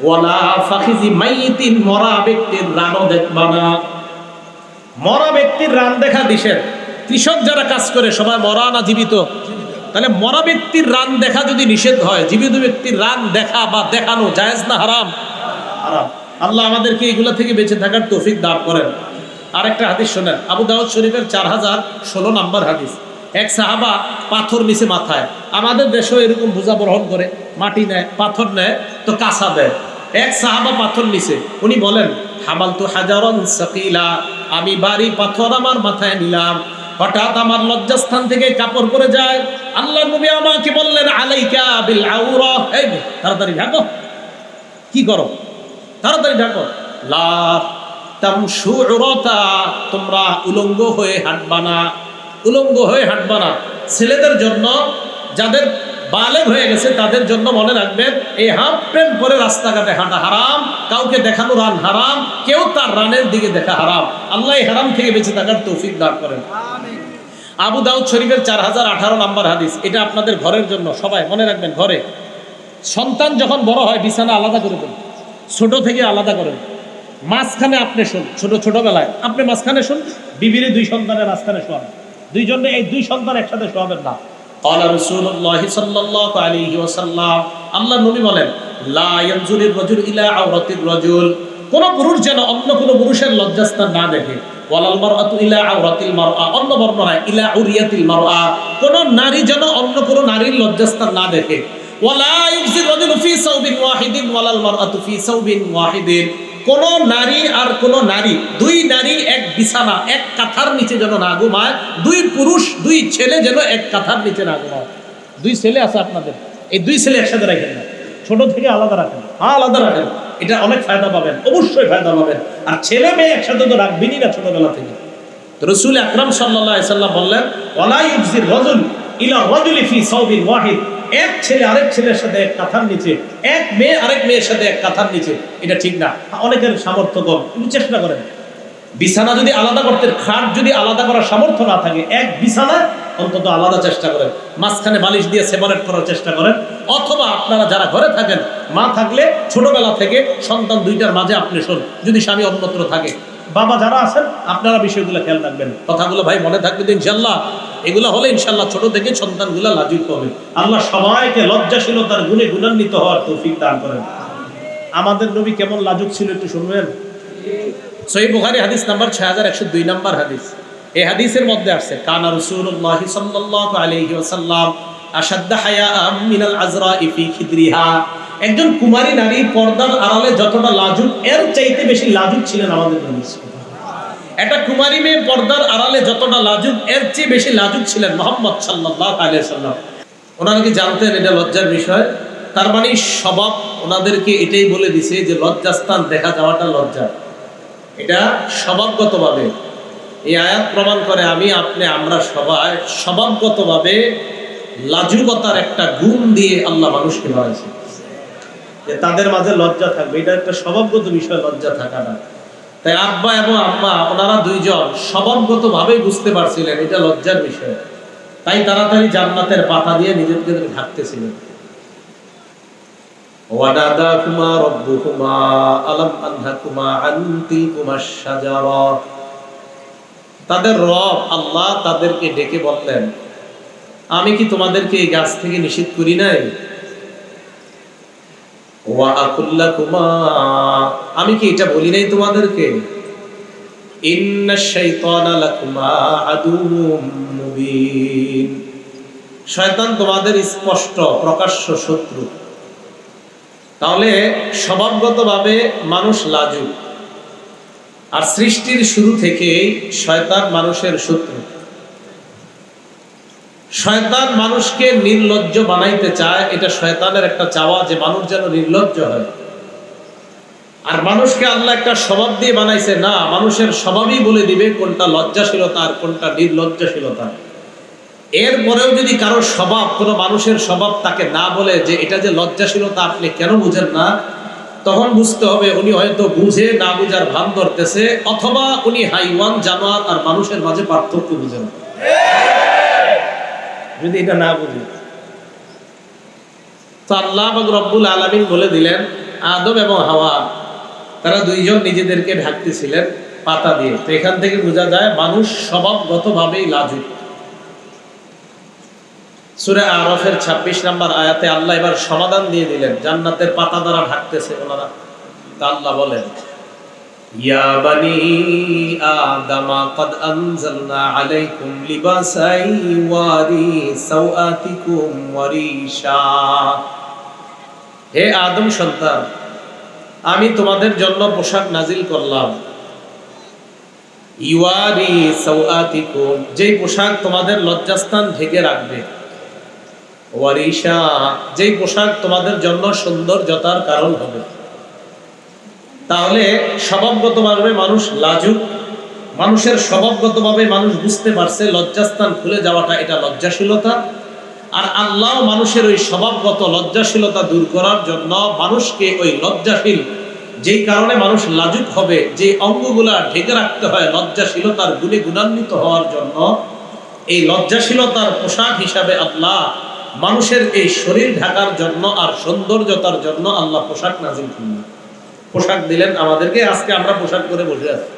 ওয়ালা ফাকিজি মাইতিন, মরা ব্যক্তির রানও দেখবা না। মরা ব্যক্তির রান দেখা দিশের। কৃষক যারা কাজ করে সবাই মরা না জীবিত? তাহলে মরা ব্যক্তির রান দেখা যদি নিষেধ হয়, জীবিত ব্যক্তির রান দেখা বা দেখানো জায়েজ না হারাম? হারাম। আল্লাহ আমাদেরকে এগুলা থেকে বেঁচে থাকার তৌফিক দান করেন। আরেকটা হাদিস শোনেন, আবু দাউদ শরীফের 4016 নম্বর হাদিস। এক সাহাবা পাথর নিচে মাথায়, আমাদের দেশেও এরকম বোঝা বহন করে, মাটি নেয়, পাথর নেয়, তো কাঁচা দেয়। এক সাহাবা পাথর নিচে, উনি বলেন, হামালতু হাজারান সাকিলা, আমি ভারী পাথর আমার মাথায় নিলাম। হঠাৎ আমার লজ্জাস্থান থেকে কাপড় পরে যায়। আল্লাহর নবী আমাকে বললেন, আলাইকা বিল আউরা, এই তাড়াতাড়ি ঢাকো। কি করো? তাড়াতাড়ি ঢাকো। লা তামশু উরাতা, তোমরা উলঙ্গ হয়ে হাঁটবা না, উলঙ্গ হয়ে হাঁটবা না। ছেলেদের জন্য, যাদের বালেগ হয়ে গেছে তাদের জন্য মনে রাখবেন, এই হাফ প্যান্ট পরে রাস্তাঘাটে হাঁটা হারাম, কাউকে দেখানো রান হারাম, কেউ তার রানের দিকে দেখা হারাম। আল্লাহ এই হারাম থেকে বেঁচে থাকার তৌফিক দান করেন। আবু দাউদ শরীফের 4018 নম্বর হাদিস। এটা আপনাদের ঘরের জন্য, সবাই মনে রাখবেন। ঘরে সন্তান যখন বড় হয়, বিছানা আলাদা করে দেন, ছোট থেকে আলাদা করেন। মাঝখানে আপনি শুন, ছোটবেলায় আপনি মাঝখানে শুন, বিবিরে দুই সন্তানের মাঝখানে শোয়াবেন, দুইজনে এই দুই সন্তান একসাথে শোয়াবেন না। قال رسول الله صلى الله عليه وسلم, আল্লাহর নবী বলেন, লা ইয়ানজুরুর রাজুল ইলা আওরাতির রাজুল, কোন পুরুষ যেন অন্য কোন পুরুষের লজ্জাস্থান না দেখে। ওয়ালাল মারআতু ইলা আওরাতিল মারআ, অন্য বর্ণনায় ইলা উরিয়াতিল মারআ, কোন নারী যেন অন্য কোন নারীর লজ্জাস্থান না দেখে। ওয়ালা ইউজির রাজুলু ফি সাওবিন ওয়াহিদিন ওয়ালাল মারআতু ফি সাওবিন ওয়াহিদিন, কোন নারী আর কোন নারী, দুই নারী এক বিছানা, এক কাঁথার নিচে যেন না ঘুমায়। দুই পুরুষ, দুই ছেলে যেন এক কাঁথার নিচে না ঘুমায়। দুই ছেলে আছে আপনাদের, এই দুই ছেলে একসাথে রাখেন না, ছোট থেকে আলাদা রাখেন। হ্যাঁ, আলাদা রাখেন, এটা অনেক ফায়দা পাবেন, অবশ্যই ফায়দা পাবেন। আর ছেলে মেয়ে একসাথে তো রাখবেনই না ছোটবেলা থেকে। তো রাসূল আকরাম সাল্লাল্লাহু আলাইহি সাল্লাম বললেন, ওয়ালা ইউজির রাজুল ইলা রাজুলি ফি সাওবিন ওয়াহিদ, এক ছেলে আরেক ছেলের সাথে এক কাঁথার নিচে, এক মেয়ে আরেক মেয়ের সাথে এক কাঁথার নিচে, এটা ঠিক না। অনেকের সামর্থ্য কম, একটু চেষ্টা করেন। বিছানা যদি আলাদা করতে, খাট যদি আলাদা করার সামর্থ্য না থাকে, এক বিছানা অন্তত আলাদা চেষ্টা করেন, মাঝখানে বালিশ দিয়ে সেপারেট করার চেষ্টা করেন। অথবা আপনারা যারা ঘরে থাকেন, মা থাকলে ছোটবেলা থেকে সন্তান দুইটার মাঝে আপনি শোন, যদি স্বামী অন্যত্র থাকে। বাবা যারা আছেন, আপনারা বিষয়গুলো খেয়াল রাখবেন। কথাগুলো ভাই মনে থাকবে তো ইনশাল্লাহ। এগুলো হলে ইনশাল্লাহ ছোট থেকে সন্তানগুলো লাজুক হবে। আল্লাহ সবাইকে লজ্জাশীলতার গুণে গুণান্বিত হওয়ার তৌফিক দান করেন। আমাদের নবী কেমন লাজুক ছিল একটু শুনবেন। সহিহ বুখারী হাদিস নাম্বার 6102 নম্বর হাদিস। এই হাদিসের মধ্যে আছে, কানা রাসূলুল্লাহ সাল্লাল্লাহু আলাইহি ওয়াসাল্লাম আশাদ্দা হায়াআম মিনাল আযরা'i ফি খিদরিহা, একজন কুমারী নারী পর্দার আড়ালে যতটা লাজুক, এর চাইতে বেশি লাজুক ছিলেন আমাদের নবী। একটা কুমারী মেয়ে পর্দার আড়ালে যতটা লাজুক, এর চেয়ে বেশি লাজুক ছিলেন মুহাম্মদ সাল্লাল্লাহু আলাইহি ওয়াসাল্লাম। ওনারা কি জানতেন এটা লজ্জার বিষয়? তার মানে স্বভাব ওনাদেরকে এটাই বলে দিছে যে লজ্জাস্থান দেখা যাওয়াটা লজ্জা, এটা স্বভাবগতভাবে। এই আয়াত প্রমাণ করে আমি আপনি আমরা সবাই স্বভাবগতভাবে লাজুকতার একটা গুণ দিয়ে আল্লাহ মানুষকে বানাইছে, যে তাদের মাঝে লজ্জা থাকবে। এটা একটা স্বভাবগত বিষয়, লজ্জা থাকাটা। তাই আব্বা এবং আম্মা ওনারা দুইজন স্বভাবগতভাবেই বুঝতে পারছিলেন এটা লজ্জার বিষয়, তাই তাড়াতাড়ি জান্নাতের পাতা দিয়ে নিজেদেরকে ঢাকতেছিলেন। ওয়ানাদাকুমা রাব্বুকুমা আলাম আনহাকুমা আন তিলকুমাশ শাজারা, তাদের রব আল্লাহ তাদেরকে ডেকে বললেন, আমি কি তোমাদেরকে এই গাছ থেকে নিষেধ করি নাই? ওয়া আকুল্লাকুমা, আমি কি এটা বলি নাই তোমাদেরকে? ইন্নাশ শাইতানা লাকুমা আদুউম মুবিন, শয়তান তোমাদের স্পষ্ট প্রকাশ্য শত্রু। তাহলে স্বভাবগতভাবে মানুষ লাজুক, আর সৃষ্টির শুরু থেকেই শয়তান মানুষের শত্রু। শয়তান মানুষকে নির্লজ্জ বানাইতে চায়, এটা শয়তানের একটা চাওয়া যে মানুষ যেন নির্লজ্জ হয়। আর মানুষকে আল্লাহ একটা স্বভাব দিয়ে বানাইছে না, মানুষের স্বভাবই বলে দিবে কোনটা লজ্জাশীলতা আর কোনটা নির্লজ্জাশীলতা। এরপরেও যদি কারো স্বভাব, কোনো মানুষের স্বভাব তাকে না বলে যে এটা যে লজ্জাশীলতা আপনি কেন বুঝেন না, তখন বুঝতে হবে উনি হয়তো বুঝে না বুঝার ভান ধরতেছে, অথবা উনি হাইওয়ান জানোয়ার আর মানুষের মাঝে পার্থক্য বুঝেন। যদি এটা না বুঝি তো আল্লাহ রব্বুল আলামিন বলে দিলেন আদম এবং হাওয়া তারা দুইজন নিজেদেরকে ঢাকতেছিলেন পাতা দিয়ে। তো এখান থেকে বোঝা যায় মানুষ স্বভাবগতভাবেই লাজুক। সূরা আরাফের 26 নম্বর আয়াতে আল্লাহ এবার সমাধান দিয়ে দিলেন, জান্নাতের পাতা দ্বারা ঢাকতেছে ওনারা। তা আল্লাহ বলেন, ইয়া বানি আদামা ক্বাদ আনজালনা আলাইকুম লিবাসাই ওয়ারি সাওআতিকুম ওয়ারিশা, হে আদম সন্তান, আমি তোমাদের জন্য পোশাক নাজিল করলাম। ইওয়ারি সাওআতিকুম, যেই পোশাক তোমাদের লজ্জাস্থান ঢেকে রাখবে। ওয়ারিশা, যেই পোশাক তোমাদের জন্য সৌন্দর্যতার কারণ হবে। তাহলে স্বভাবগতভাবে মানুষ লাজুক, মানুষের স্বভাবগতভাবে মানুষ বুঝতে পারছে লজ্জাস্থান খুলে যাওয়াটা এটা লজ্জাশীলতা। আর আল্লাহ মানুষের ওই স্বভাবগত লজ্জাশীলতা দূর করার জন্য মানুষকে ওই লজ্জাশীল, যেই কারণে মানুষ লাজুক হবে, যে অঙ্গগুলা ঢেকে রাখতে হয় লজ্জাশীলতার গুণে গুণান্বিত হওয়ার জন্য, এই লজ্জাশীলতার পোশাক হিসাবে আল্লাহ মানুষের এই শরীর ঢাকার জন্য আর সৌন্দর্যতার জন্য আল্লাহ পোশাক নাজিল করলেন, পোশাক দিলেন আমাদেরকে। আজকে আমরা পোশাক করে বসে আছি।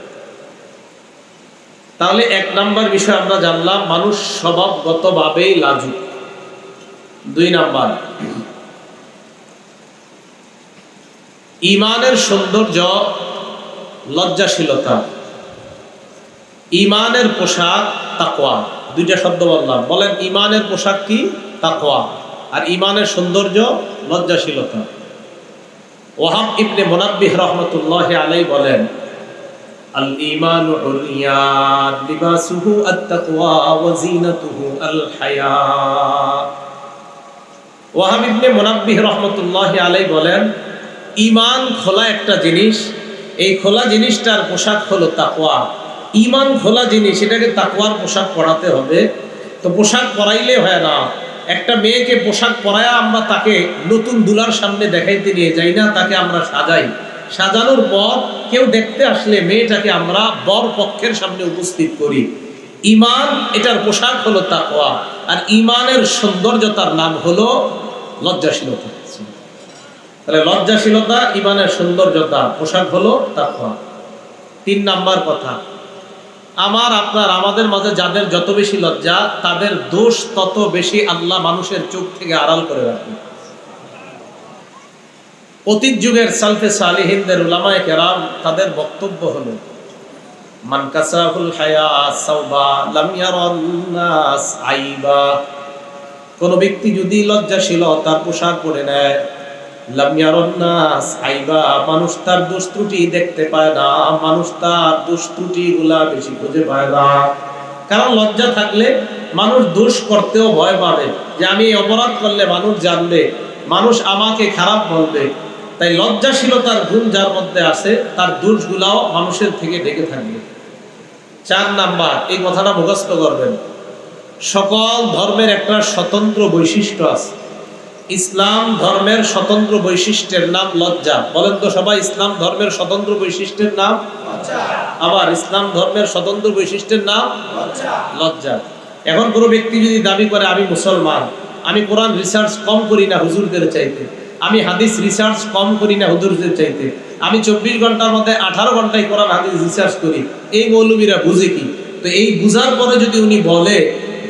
তাহলে এক নাম্বার বিষয় আমরা জানলাম, মানুষ স্বভাবগতভাবেই লাজুক। 2 নাম্বার, ঈমানের সৌন্দর্য লজ্জাশীলতা। ঈমানের পোশাক তাকওয়া। 2টা শব্দ বললাম, বলেন ঈমানের পোশাক কি? তাকওয়া। আর ঈমানের সৌন্দর্য লজ্জাশীলতা। ওয়াহাব ইবনে মুনাব্বিহ রাহমাতুল্লাহি আলাইহি বলেন, আল ঈমানু উরয়ান লিবাসুহু আত-তাকওয়া ওয়া যিনাতুহু আল হায়া। ওয়াহাব ইবনে মুনাব্বিহ রাহমাতুল্লাহি আলাইহি বলেন, ঈমান খোলা একটা জিনিস, এই খোলা জিনিসটার পোশাক হলো তাকওয়া। ঈমান খোলা জিনিস, এটাকে তাকওয়ার পোশাক পরাতে হবে। তো পোশাক পরাইলে হয় না। একটা মেয়েকে পোশাক পরায়া আমরা তাকে নতুন দুলার সামনে দেখাইতে নিয়ে যাই না, তাকে আমরা সাজাই। সাজানোর পর কেউ দেখতে আসলে মেয়েটাকে আমরা বর পক্ষের সামনে উপস্থিত করি। ঈমান, এটার পোশাক হলো তাকওয়া। আর ঈমানের সৌন্দর্যতার নাম হলো লজ্জাশীলতা। তাহলে লজ্জাশীলতা, ঈমানের সৌন্দর্যতা, পোশাক হলো তাকওয়া। 3 নাম্বার কথা, আমার আপনার আমাদের মাঝে যাদের যত বেশি লজ্জা, তাদের দোষ তত বেশি আল্লাহ মানুষের চোখ থেকে আড়াল করে রাখবে। অতীত যুগের সালফে সালিহিনদের উলামায়ে কেরাম তাদের বক্তব্য হলো, মান কাসাহুল হায়া সাওবা লাম ইয়ারান নাস আইবা, কোন ব্যক্তি যদি লজ্জাশীল তার পোশাক পরে নেয়, লাম ইয়ারান নাস আইবা, মানুষ তার দোষ ত্রুটি দেখতে পায় না, মানুষ তার দোষ ত্রুটিগুলা বেশি খুঁজে পায় না। কারণ লজ্জা থাকলে মানুষ দোষ করতেও ভয় পাবে, যে আমি অপরাধ করলে মানুষ জানবে, মানুষ আমাকে খারাপ বলবে। তাই লজ্জাশীলতার গুণ যার মধ্যে আছে, তার দোষগুলাও মানুষের থেকে ঢেকে থাকবে। 4 নাম্বার, এই কথাটা মুখস্থ করবেন, সকল ধর্মের একটা স্বতন্ত্র বৈশিষ্ট্য আছে। ইসলাম ধর্মের স্বতন্ত্র বৈশিষ্ট্যের নাম লজ্জা। বলেন তো সবাই, ইসলাম ধর্মের স্বতন্ত্র বৈশিষ্ট্যের নাম লজ্জা। আবার ইসলাম ধর্মের স্বতন্ত্র বৈশিষ্ট্যের নাম লজ্জা। এখন কোনো ব্যক্তি যদি দাবি করে আমি মুসলমান, আমি কোরআন রিসার্চ কম করি না হুজুরদের চাইতে, আমি হাদিস রিসার্চ কম করি না হুজুরদের চাইতে, আমি 24 ঘন্টার মধ্যে 18 ঘন্টায় কোরআন হাদিস রিসার্চ করি, এই মৌলবীরা বুঝে কি? তো এই বুঝার পরে যদি উনি বলে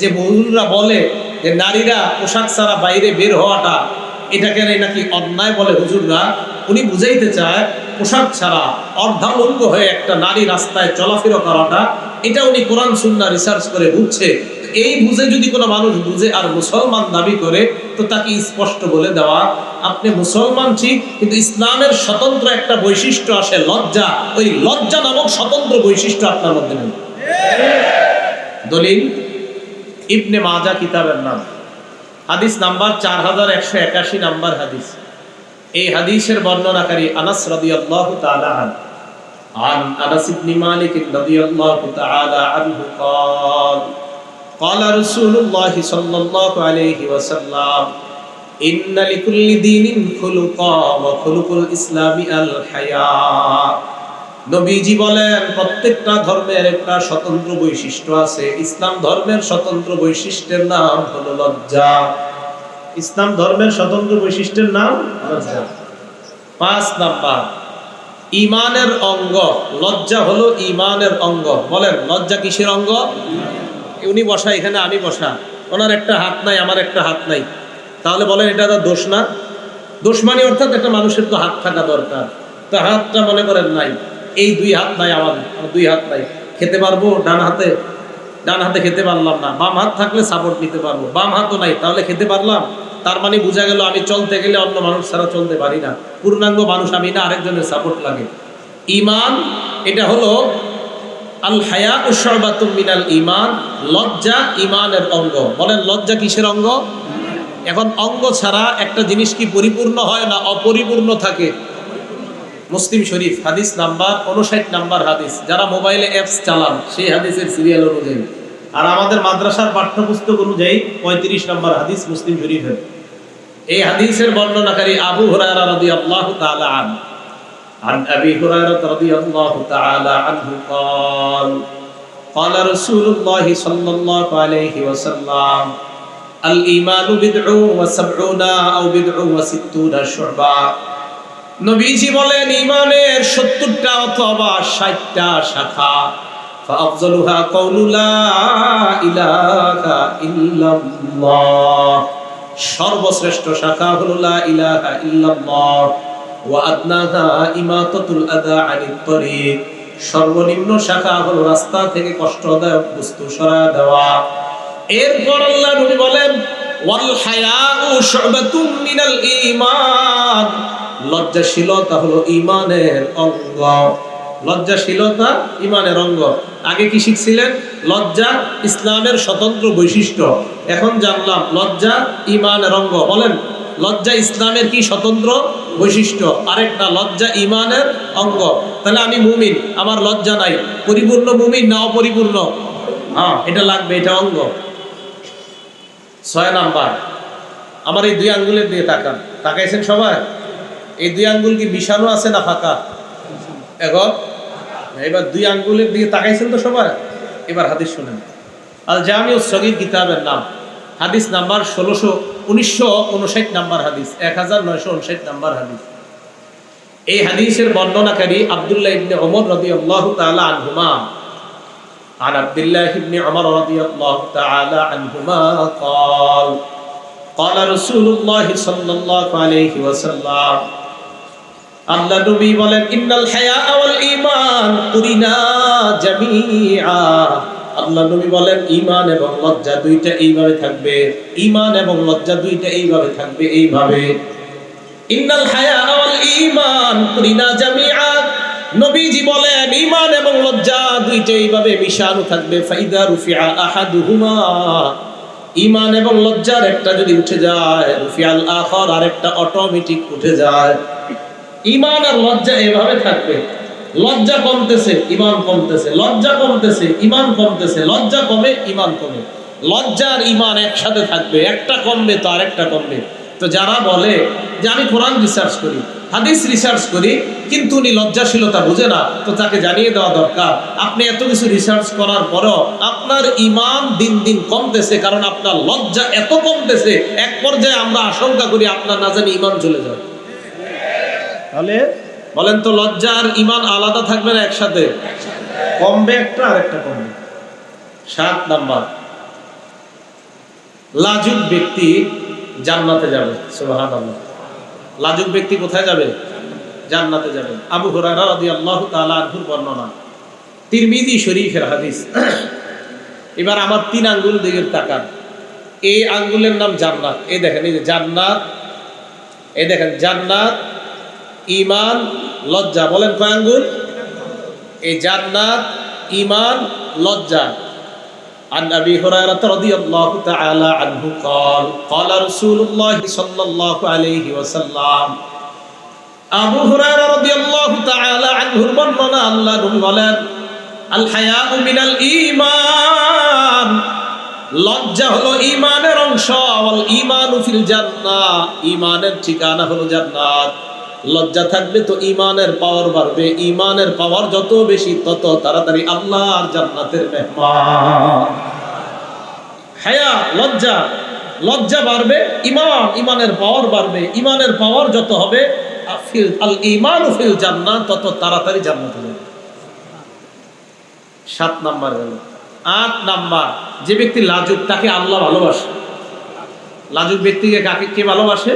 যে মৌলবীরা বলে যে নারীরা পোশাক ছাড়া বাইরে বের হওয়াটা এটাকে নাকি অন্যায় বলে হুজুররা। উনি বুঝাইতে চায় পোশাক ছাড়া অর্ধাঙ্গ হয়ে একটা নারী রাস্তায় চলাফেরা করাটা, এটা উনি কোরআন সুন্নাহ রিসার্চ করে বুঝছে। এই বুঝে যদি কোনো মানুষ বুঝে আর মুসলমান দাবি করে, তো তাকে স্পষ্ট বলে দেওয়া, আপনি মুসলমান ঠিক, কিন্তু ইসলামের স্বতন্ত্র একটা বৈশিষ্ট্য আসে লজ্জা, ওই লজ্জা নামক স্বতন্ত্র বৈশিষ্ট্য আপনার মধ্যে নেই। দলিল ইবনে মাজা কিতাবের নাম, হাদিস নাম্বার 4181 নাম্বার হাদিস। এই হাদিসের বর্ণনাকারী আনাস রাদিয়াল্লাহু তাআলা আনহু, عن أنس بن مالك رضي الله تعالى عنه قال قال رسول الله صلى الله عليه وسلم إن لكل دين خلقا وخلق الإسلام الحياء। নবীজি বলেন প্রত্যেকটা ধর্মের একটা স্বতন্ত্র বৈশিষ্ট্য আছে। ইসলাম ধর্মের স্বতন্ত্র বৈশিষ্ট্যের নাম হলো লজ্জা। ইসলাম ধর্মের স্বতন্ত্র বৈশিষ্ট্যের নাম লজ্জা। 5 নাম্বার, ঈমানের অঙ্গ। লজ্জা হলো ঈমানের অঙ্গ। বলেন লজ্জা কিসের অঙ্গ? উনি বসা এখানে, আমি বসা, ওনার একটা হাত নাই, আমার একটা হাত নাই, তাহলে বলেন এটা তো দোষ না? দোষ মানে অর্থাৎ একটা মানুষের তো হাত থাকা দরকার, তো হাতটা মনে করেন নাই, এই 2 হাত নাই, আমার 2 হাত নাই, খেতে পারবো ডান হাতে খেতে পারলাম না, বাম হাত থাকলে সাপোর্ট নিতে পারবো, বাম হাতও নাই, তাহলে খেতে পারলাম? তার মানে বোঝা গেল আমি চলতে গেলে অন্য মানুষ ছাড়া চলতে পারি না, পূর্ণাঙ্গ মানুষ আমি না, আরেকজনের সাপোর্ট লাগে। ঈমান এটা হলো আল হায়াউ শুবাতুম মিনাল ঈমান, লজ্জা ঈমানের অঙ্গ। বলেন লজ্জা কিসের অঙ্গ? এখন অঙ্গ ছাড়া একটা জিনিস কি পরিপূর্ণ হয় না অপরিপূর্ণ থাকে? মুসলিম শরীফ হাদিস নাম্বার 59 নাম্বার হাদিস। যারা মোবাইলে অ্যাপস চালান সেই হাদিসের সিরিয়াল অনুযায়ী, আর আমাদের মাদ্রাসার পাঠ্যপুস্তক অনুযায়ী 35 নাম্বার হাদিস মুসলিম শরীফের। এই হাদিসের বর্ণনাকারী আবু হুরায়রা রাদিয়াল্লাহু তাআলা আনহু, عن أبي هريرة رضي الله تعالى عنه قال قال رسول الله صلى الله عليه وسلم الإيمان بضع وسبعون أو بضع وستون شعبة। নবীজি বলেন ঈমানের 70টা অথবা 60টা শাখা। فأفضلها قول لا إله إلا الله, সর্বশ্রেষ্ঠ শাখা হলো লা ইলাহা ইল্লাল্লাহ। ওয়া আদনাহা ইমাতাতুল আযা আনিত তরিক, সর্বনিম্ন শাখা হলো রাস্তা থেকে কষ্টদায়ক বস্তু সরায় দেওয়া। এরপর আল্লাহ নবী বলেন ওয়াল হায়াউ শুবাতুম মিনাল ঈমান, লজ্জাশীলতা হলো ঈমানের অঙ্গ। লজ্জাশীলতা ঈমানের অঙ্গ। আগে কি শিখছিলেন? লজ্জা ইসলামের স্বতন্ত্র বৈশিষ্ট্য। এখন জানলাম লজ্জা ঈমানের অঙ্গ। বলেন লজ্জা ইসলামের কি স্বতন্ত্র বৈশিষ্ট্য? আরেকটা, লজ্জা ঈমানের অঙ্গ। তাহলে আমি মুমিন, আমার লজ্জা নাই, পরিপূর্ণ মুমিন না অপরিপূর্ণ? হ্যাঁ, এটা লাগবে, এটা অঙ্গ। 6 নাম্বার, আমার এই 2 আঙ্গুলের দিকে তাকান। তাকাইছেন সবাই? এই 2 আঙ্গুল কি মিশানো আছে না ফাঁকা? এখন এবার 2 আঙ্গুলের দিকে তাকাইছেন তো সবাই? এবার হাদিস শুনেন। আল জামিউস সগীর কিতাবের নাম, হাদিস নাম্বার 1959 নাম্বার হাদিস, 1959 নাম্বার হাদিস। এই হাদিসের বর্ণনাকারী আব্দুল্লাহ ইবনে ওমর রাদিয়াল্লাহু তাআলা আনহুমা, عن عبد الله بن عمر رضي الله تعالى عنهما قال قال رسول الله صلى الله عليه وسلم, আল্লাহ নবী বলেন ইন্নাল হায়া ওয়াল ঈমান কুরিনা জামিআ। আল্লাহ নবী বলেন ঈমান এবং লজ্জা দুইটা এইভাবে থাকবে, ঈমান এবং লজ্জা দুইটা এইভাবে থাকবে, এইভাবে। ইন্নাল হায়া ওয়াল ঈমান কুরিনা জামিআ, নবীজি বলেন ঈমান এবং লজ্জা দুইটা এইভাবে মিশানো থাকবে। ফাইদা রুফিআ আহাদুহুমা, ঈমান এবং লজ্জার একটা যদি উঠে যায়, রুফিআল আখার, আরেকটা অটোমেটিক উঠে যায়। ঈমান আর লজ্জা এভাবে থাকবে। লজ্জা কমতেছে, ঈমান কমতেছে, লজ্জা কমতেছে, ঈমান কমতেছে, লজ্জা কমে, ঈমান কমে। লজ্জা আর ঈমান একসাথে থাকবে, একটা কমবে তো আরেকটা কমবে। তো যারা বলে যে আমি কোরআন রিসার্চ করি, হাদিস রিসার্চ করি, কিন্তু উনি লজ্জাশীলতা বুঝে না, তো তাকে জানিয়ে দেওয়া দরকার আপনি এত কিছু রিসার্চ করার পরেও আপনার ঈমান দিন দিন কমতেছে, কারণ আপনার লজ্জা এত কমতেছে, এক পর্যায়ে আমরা আশঙ্কা করি আপনার না জানি ঈমান চলে যায়। তাহলে বলেন তো লজ্জা আর ঈমান আলাদা থাকবে না একসাথে? কমবে একটা, আরেকটা কমবে। 7 নাম্বার, লাজুক ব্যক্তি জান্নাতে যাবে। সুবহানাল্লাহ। লাজুক ব্যক্তি কোথায় যাবে? জান্নাতে যাবে। আবু হুরায়রা রাদিয়াল্লাহু তাআলা আনহুর বর্ণনা, তিরমিজি শরীফের হাদিস। এবার আমার 3 আঙ্গুল দিকে তাকান। এই আঙ্গুলের নাম জান্নাত। এই দেখেন, এই যে জান্নাত, এই দেখেন জান্নাত, ঈমান, লজ্জা। বলেন কয় আঙ্গুল? এই জান্নাত, ঈমান, লজ্জা। عن أبي هريرة رضي الله تعالى عنه قال قال رسول الله صلى الله عليه وسلم আবু হুরায়রা রাদিয়াল্লাহু তাআলা আনহুর বর্ণনা, আল্লাহ নবী বলেন, আল হায়াউ মিনাল ঈমান, লজ্জা হলো ঈমানের অংশ। ওয়াল ঈমানু ফিল জান্নাহ, ঈমানের ঠিকানা হলো জান্নাত। লজ্জা থাকবে তো ঈমানের পাওয়ার বাড়বে। ঈমানের পাওয়ার যত বেশি তত তাড়াতাড়ি আল্লাহর জান্নাতের মেহমান। হায়া, লজ্জা, লজ্জা বাড়বে, ঈমান, ঈমানের পাওয়ার বাড়বে। ঈমানের পাওয়ার যত হবে, আল ঈমানু ফিল জান্নাহ, তত তাড়াতাড়ি জান্নাতে যাবে। 7 নাম্বার গেল। 8 নাম্বার, যে ব্যক্তি লাজুক তাকে আল্লাহ ভালোবাসে। লাজুক ব্যক্তিকে কাকে কে ভালোবাসে?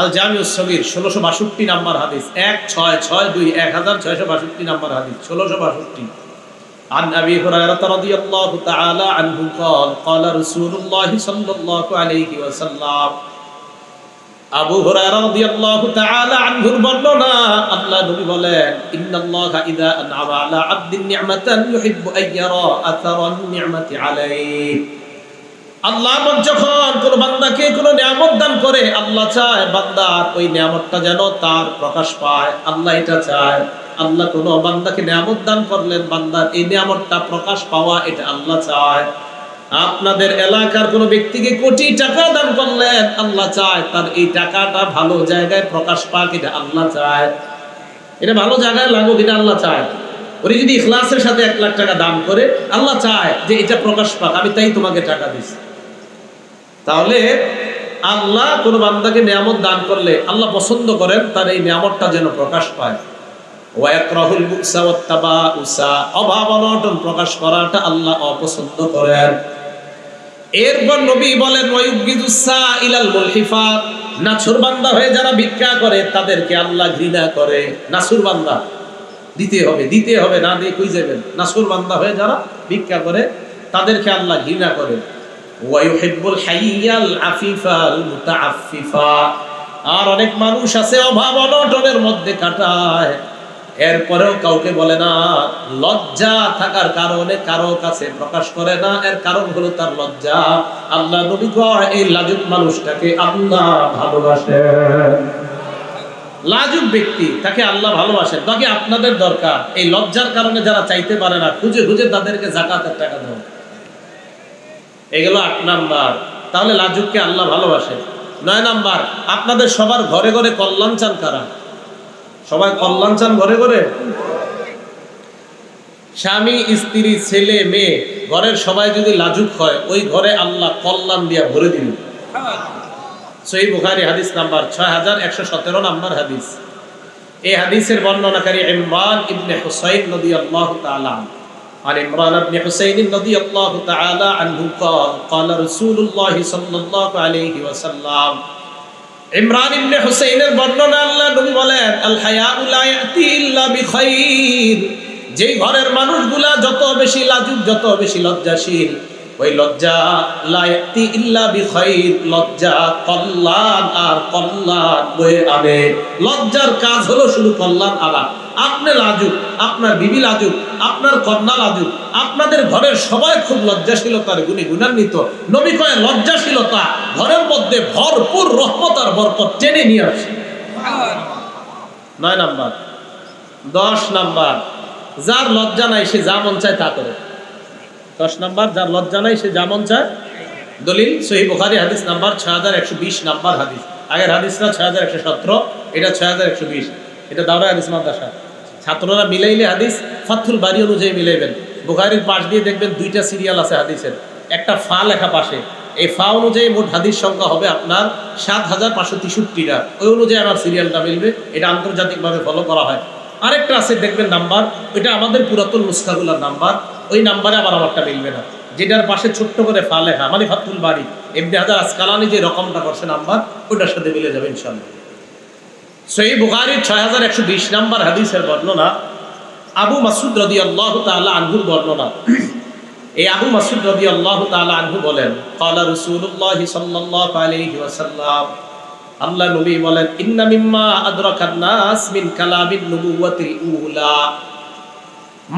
আল জামিউস সগীর 1662 নাম্বার হাদিস, 1662 1662 নাম্বার হাদিস, 1662। عن أبي هريرة رضي الله تعالى عنه قال قال رسول الله صلى الله عليه وسلم আবু হুরায়রা রাদিয়াল্লাহু তাআলা আনহুর বর্ণনা, আল্লাহ নবী বলেন, ইন্নাল্লাহা ইযা আনআমা আলা আবদিন নি'মাতান ইউহিব্বু আইয়ারা আথারান নি'মাতি আলাইহি। আল্লাহ যখন কোন বান্দাকে কোন নিয়ামত দান করে, আল্লাহ চায় বান্দার ওই নিয়ামতটা যেন তার প্রকাশ পায়। আল্লাহ এটা চায়। আল্লাহ কোন বান্দাকে নিয়ামত দান করলেন, বান্দার এই নিয়ামতটা প্রকাশ পাওয়া, এটা আল্লাহ চায়। আপনাদের এলাকার কোন ব্যক্তিকে কোটি টাকা দান করলেন, আল্লাহ চায় তার এই টাকাটা ভালো জায়গায় প্রকাশ পাক, এটা আল্লাহ চায়। এটা ভালো জায়গায় লাগুক, এটা আল্লাহ চায়। ওরে যদি ইখলাসের সাথে 1 লাখ টাকা দান করে, আল্লাহ চায় যে এটা প্রকাশ পাক, আমি তাই তোমাকে টাকা দিছি। তাহলে আল্লাহ কোন বান্দাকে নিয়ামত দান করলে আল্লাহ পছন্দ করেন তার এই নিয়ামতটা যেন প্রকাশ পায়। ওয়ায়াকরাহুল বুকসা ওয়াত্তাবাউসা, অভাব অনটন প্রকাশ করাটা আল্লাহ অপছন্দ করেন। এরপর নবী বলেন, ওয়ায়ুবগিদুস সাইলাল মুলহিফা, নাছুর বান্দা হয়ে যারা ভিক্ষা করে তাদেরকে আল্লাহ ঘৃণা করে। নাছুর বান্দা, দিতে হবে, দিতে হবে, না দিয়ে কই যাবেন। নাছুর বান্দা হয়ে যারা ভিক্ষা করে তাদেরকে আল্লাহ ঘৃণা করে। ওয়ায়ুহিব্বুল হাইয়াল আফিফাল মুতাআফফিফা, আর অনেক মানুষ আছে অভাব অনটনের মধ্যে কাটায়, এরপরেও কাউকে বলে না। লজ্জা থাকার কারণে কারো কাছে প্রকাশ করে না, এর কারণ হলো তার লজ্জা। আল্লাহ নবী কয়, এই লাজুক মানুষটাকে আল্লাহ ভালোবাসেন। লাজুক ব্যক্তি তাকে আল্লাহ ভালোবাসেন। তাকে আপনাদের দরকার এই লজ্জার কারণে যারা চাইতে পারে না, খুঁজে খুঁজে তাদেরকে যাকাতের টাকা দাও। এগুলো 8 নাম্বার। তাহলে লাজুককে আল্লাহ ভালোবাসেন। 9 নাম্বার, আপনাদের সবার ঘরে ঘরে কল্যাণ চান কারা? সবাই কল্যাণ চান ঘরে ঘরে? স্বামী, স্ত্রী, ছেলে, মেয়ে, ঘরের সবাই যদি লাজুক হয়, ওই ঘরে আল্লাহ কল্যাণ দিয়া ভরে দিবেন। সহিহ বুখারী হাদিস নাম্বার 6117 নাম্বার হাদিস। এই হাদিসের বর্ণনাকারী ইমরান ইবনে হুসাইন রাদিয়াল্লাহু তাআলা عن عمران بن حسين رضي الله تعالى عنه قال قال رسول الله صلى الله عليه وسلم ইমরান ইবনে হুসাইনের বর্ণনা, আল্লাহ নবী বলেন, আল হায়াউ লা ইয়াতি ইল্লা বিখাইর, যেই ঘরের মানুষগুলা যত বেশি লাজুক, যত বেশি লজ্জাশীল, ওই লজ্জা লা ইয়াতি ইল্লা বিখাইর, লজ্জা কল্যাণ আর কল্যাণ বয়ে আনে। লজ্জার কাজ হলো শুধু কল্যাণ আনা। আপনি লাজুক, আপনার বিবি লাজুক, আপনার কন্যা লাজুক, আপনাদের ঘরের সবাই খুব লজ্জাশীলতার গুণে গুণান্বিত। নবী কয়, লজ্জাশীলতা ঘরের মধ্যে ভরপুর রহমত আর বরকত টেনে নিয়ে আসে। 9 নাম্বার। 10 নাম্বার, যার লজ্জা নাই সে যা মন চায় তা করে। 10 নাম্বার, যার লজ্জা নাই সে যা মন চায়। দলিল সহিহ বুখারী হাদিস নাম্বার 6120 নাম্বার হাদিস। আগের হাদিসটা 6117, এটা 6120। এটা দাওরা হাদিস মাদ্রাসা ছাত্ররা মিলাইলে হাদিস ফাথুল বারি অনুযায়ী মিলাইবেন। বুখারীর পাশ দিয়ে দেখবেন 2টা সিরিয়াল আছে হাদিসের, একটা ফা লেখা পাশে। এই ফা অনুযায়ী মোট হাদিস সংখ্যা হবে আপনার 7563টা। ওই অনুযায়ী আমার সিরিয়ালটা মিলবে। এটা আন্তর্জাতিকভাবে ফলো করা হয়। আরেকটা আছে দেখবেন নাম্বার, ওইটা আমাদের পুরাতন নুসখাগুলোর নাম্বার, ওই নাম্বারে আবার আমারটা মিলবে না। যেটার পাশে ছোট্ট করে ফালেহা মানে ফাতুল বাড়ি ইবনে হাজার আসকালানি যে রকমটা করছে নাম্বার ওটার সাথে মিলে যাবে ইনশাআল্লাহ। সহিহ বুখারীর 6120 নাম্বার হাদিসের বর্ণনা, আবু মাসউদ রাদিয়াল্লাহু তাআলা আনহুর বর্ণনা। এই আবু মাসউদ রাদিয়াল্লাহু তাআলা আনহু বলেন, ক্বালা রাসূলুল্লাহ সাল্লাল্লাহু আলাইহি ওয়াসাল্লাম, আল্লাহ নবী বলেন, ইন্না মিম্মা আদরাকান নাস মিন কালামিন নবুওয়াতিল উলা,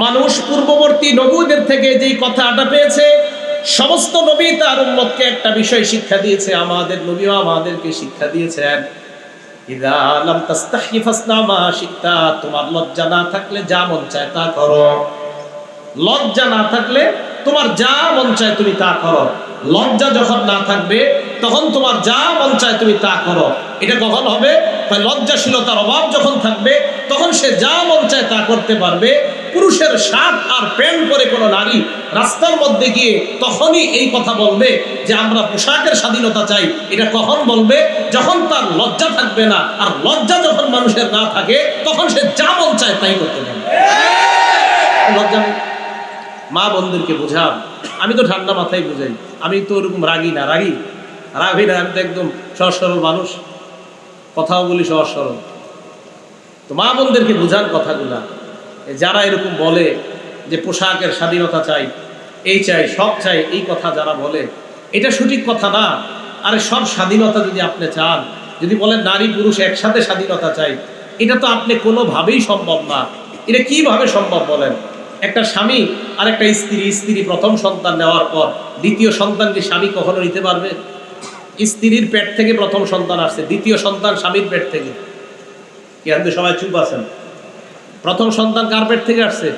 মানুষ পূর্ববর্তী নবীদের থেকে যেই কথাটা পেয়েছে, সমস্ত নবী তার উম্মতকে একটা বিষয় শিক্ষা দিয়েছে, আমাদের নবীও আমাদেরকে শিক্ষা দিয়েছেন, ইযা লাম তাস্তাহি ফাসনা মা শিতা, তোমার লজ্জা না থাকলে যা মন চায় তা করো। লজ্জা না থাকলে তোমার যা মন চায় তুমি তা করো। লজ্জা যখন না থাকবে তখন তোমার যা মন চায় তুমি তা করো। এটা কখন হবে? লজ্জাশীলতার অভাব যখন থাকবে তখন সে যা মন চায় তা করতে পারবে। পুরুষের শার্ট আর প্যান্ট পরে কোনো নারী রাস্তার মধ্যে গিয়ে তখনই এই কথা বলবে যে আমরা পোশাকের স্বাধীনতা চাই। এটা কখন বলবে? যখন তার লজ্জা থাকবে না। আর লজ্জা যখন মানুষের না থাকে তখন সে যা মন চায় তাই করতে পারবে। লজ্জা নেই। মা বোনদেরকে বোঝান, আমি তো ঠান্ডা মাথায় বুঝাই, আমি তো ওরকম রাগি না, রাগি না, আমি তো একদম সহজ সরল মানুষ, কথাও বলি সহজ সরল। তো মা বোনদেরকে বোঝান কথাগুলা। যারা এরকম বলে যে পোশাকের স্বাধীনতা চাই, এই চাই, সব চাই, এই কথা যারা বলে এটা সঠিক কথা না। আরে সব স্বাধীনতা যদি আপনি চান, যদি বলেন নারী পুরুষ একসাথে স্বাধীনতা চাই, এটা তো আপনি কোনোভাবেই সম্ভব না। এটা কিভাবে সম্ভব বলেন? একটা স্বামী আর একটা স্ত্রী প্রথম সন্তান নেওয়ার পর দ্বিতীয় সন্তানকে স্বামী কখনো নিতে পারবে? স্ত্রীর পেট থেকে প্রথম সন্তান আসছে, দ্বিতীয় সন্তান স্বামীর পেট থেকে। কি আপনি সবাই চুপ আছেন? প্রথম সন্তান কার পেট থেকে আসছে?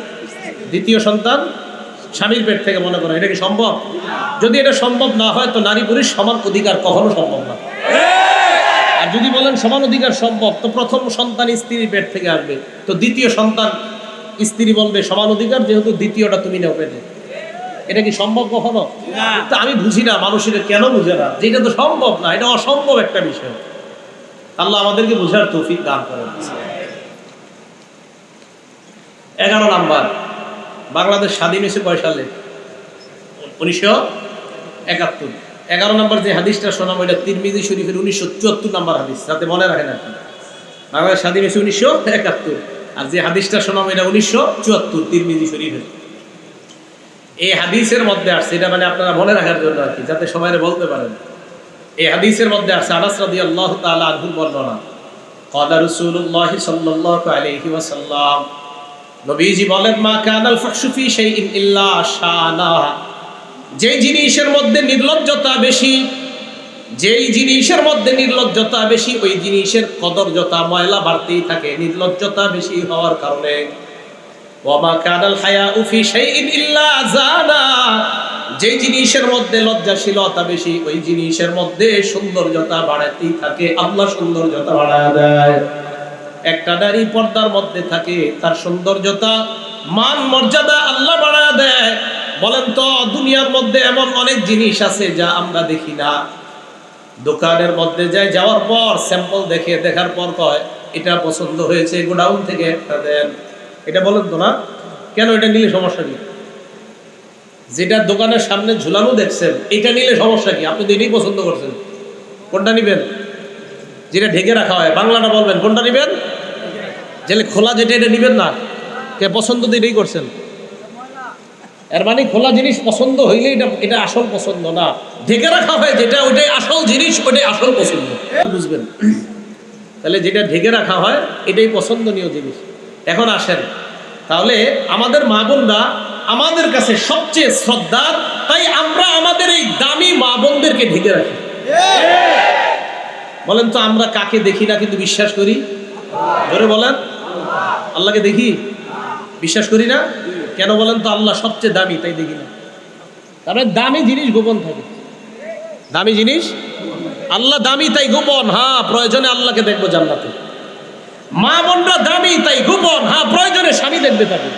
দ্বিতীয় সন্তান স্বামীর পেট থেকে। মনে করেন এটা কি সম্ভব? যদি এটা সম্ভব না হয় তো নারী পুরুষ সমান অধিকার কখনো সম্ভব না। আর যদি বলেন সমান অধিকার সম্ভব, তো প্রথম সন্তান স্ত্রীর পেট থেকে আসবে, তো দ্বিতীয় সন্তান স্ত্রী বলবে সমান অধিকার, যেহেতু দ্বিতীয়টা তুমি নেও পেটে। এটা কি সম্ভব কখনো? তা আমি বুঝি না মানুষের কেন বুঝে না, যেটা তো সম্ভব না, এটা অসম্ভব একটা বিষয়। আল্লাহ আমাদেরকে বোঝার তৌফিক দান করেন। 11 নাম্বার, বাংলাদেশ স্বাধীন হয়েছে কয় সালে? 1971। 11 নাম্বার যে হাদিসটা শোনাবো এটা তিরমিজি শরীফের 1974 নাম্বার হাদিস, যাতে মনে রাখেন আপনি। বাংলাদেশ স্বাধীন হয়েছে 1971, আর যে হাদিসটা শোনাবো এটা 1974 তিরমিজি শরীফের। এই হাদিসের মধ্যে আসছে, এটা মানে আপনারা মনে রাখার জন্য আর কি, যাতে সবাই বলতে পারেন। এই হাদিসের মধ্যে আসছে আনাস রাদিয়াল্লাহু তাআলা আনহু বর্ণনা, ক্বালা রাসূলুল্লাহ সাল্লাল্লাহু আলাইহি ওয়াসাল্লাম, নবীজি বলেন, মা কানাল ফাহশু ফি শাইইন ইল্লা শানা, যেই জিনিসের মধ্যে নির্লজ্জতা বেশি, যেই জিনিসের মধ্যে নির্লজ্জতা বেশি ওই জিনিসের কদর্যতা ময়লা বাড়তেই থাকে নির্লজ্জতা বেশি হওয়ার কারণে। ওয়ামা কানাল হায়াউ ফি শাইইন ইল্লা জানা, যেই জিনিসের মধ্যে লজ্জাশীলতা বেশি ওই জিনিসের মধ্যে সৌন্দর্যতা বাড়াতেই থাকে, আল্লাহ সৌন্দর্যতা বাড়ায় দেয়। একটা নারী পর্দার মধ্যে থাকে, তার সৌন্দর্যতা মান মর্যাদা আল্লাহ বাড়ায় দেয়। বলেন তো দুনিয়ার মধ্যে এমন অনেক জিনিস আছে যা আমরা দেখি না। দোকানের মধ্যে যায়, যাওয়ার পর স্যাম্পল দেখে, দেখার পর কয় এটা পছন্দ হয়েছে, গোডাউন থেকে একটা দেন। এটা বলেন তো না, কেন এটা নিলে সমস্যা কি? যেটা দোকানের সামনে ঝুলানো দেখছেন এটা নিলে সমস্যা কি? আপনি তো এটাই পছন্দ করছেন, কোনটা নিবেন? যেটা ঢেকে রাখা হয়, বাংলাটা বলবেন, কোনটা নিবেন? যেটা খোলা, যেটা এটা নিবেন না। কে পছন্দ তো এটাই করছেন, এর মানে খোলা জিনিস পছন্দ হইলে এটা আসল পছন্দ না। ঢেকে রাখা হয় যেটা, ওইটাই আসল জিনিস, ওইটাই আসল পছন্দ, বুঝবেন? তাহলে যেটা ঢেকে রাখা হয় এটাই পছন্দনীয় জিনিস। এখন আসেন, তাহলে আমাদের মা বোনরা আমাদের কাছে সবচেয়ে শ্রদ্ধার, তাই আমরা আমাদের এই দামি মা বোনদেরকে ঢেকে রাখি। বলেন তো আমরা কাকে দেখি না কিন্তু বিশ্বাস করি? জোরে বলেন। আল্লাহকে দেখি, বিশ্বাস করি না কেন বলেন তো? আল্লাহ সবচেয়ে দামি, তাই দেখি না। তারপরে দামি জিনিস গোপন থাকে, দামি জিনিস আল্লাহ দামি তাই গোপন। হ্যাঁ, প্রয়োজনে আল্লাহকে দেখবো জান্নাতে। মা বোনরা দামি তাই গোপন, হ্যাঁ প্রয়োজনে স্বামী দেখবে তাকে।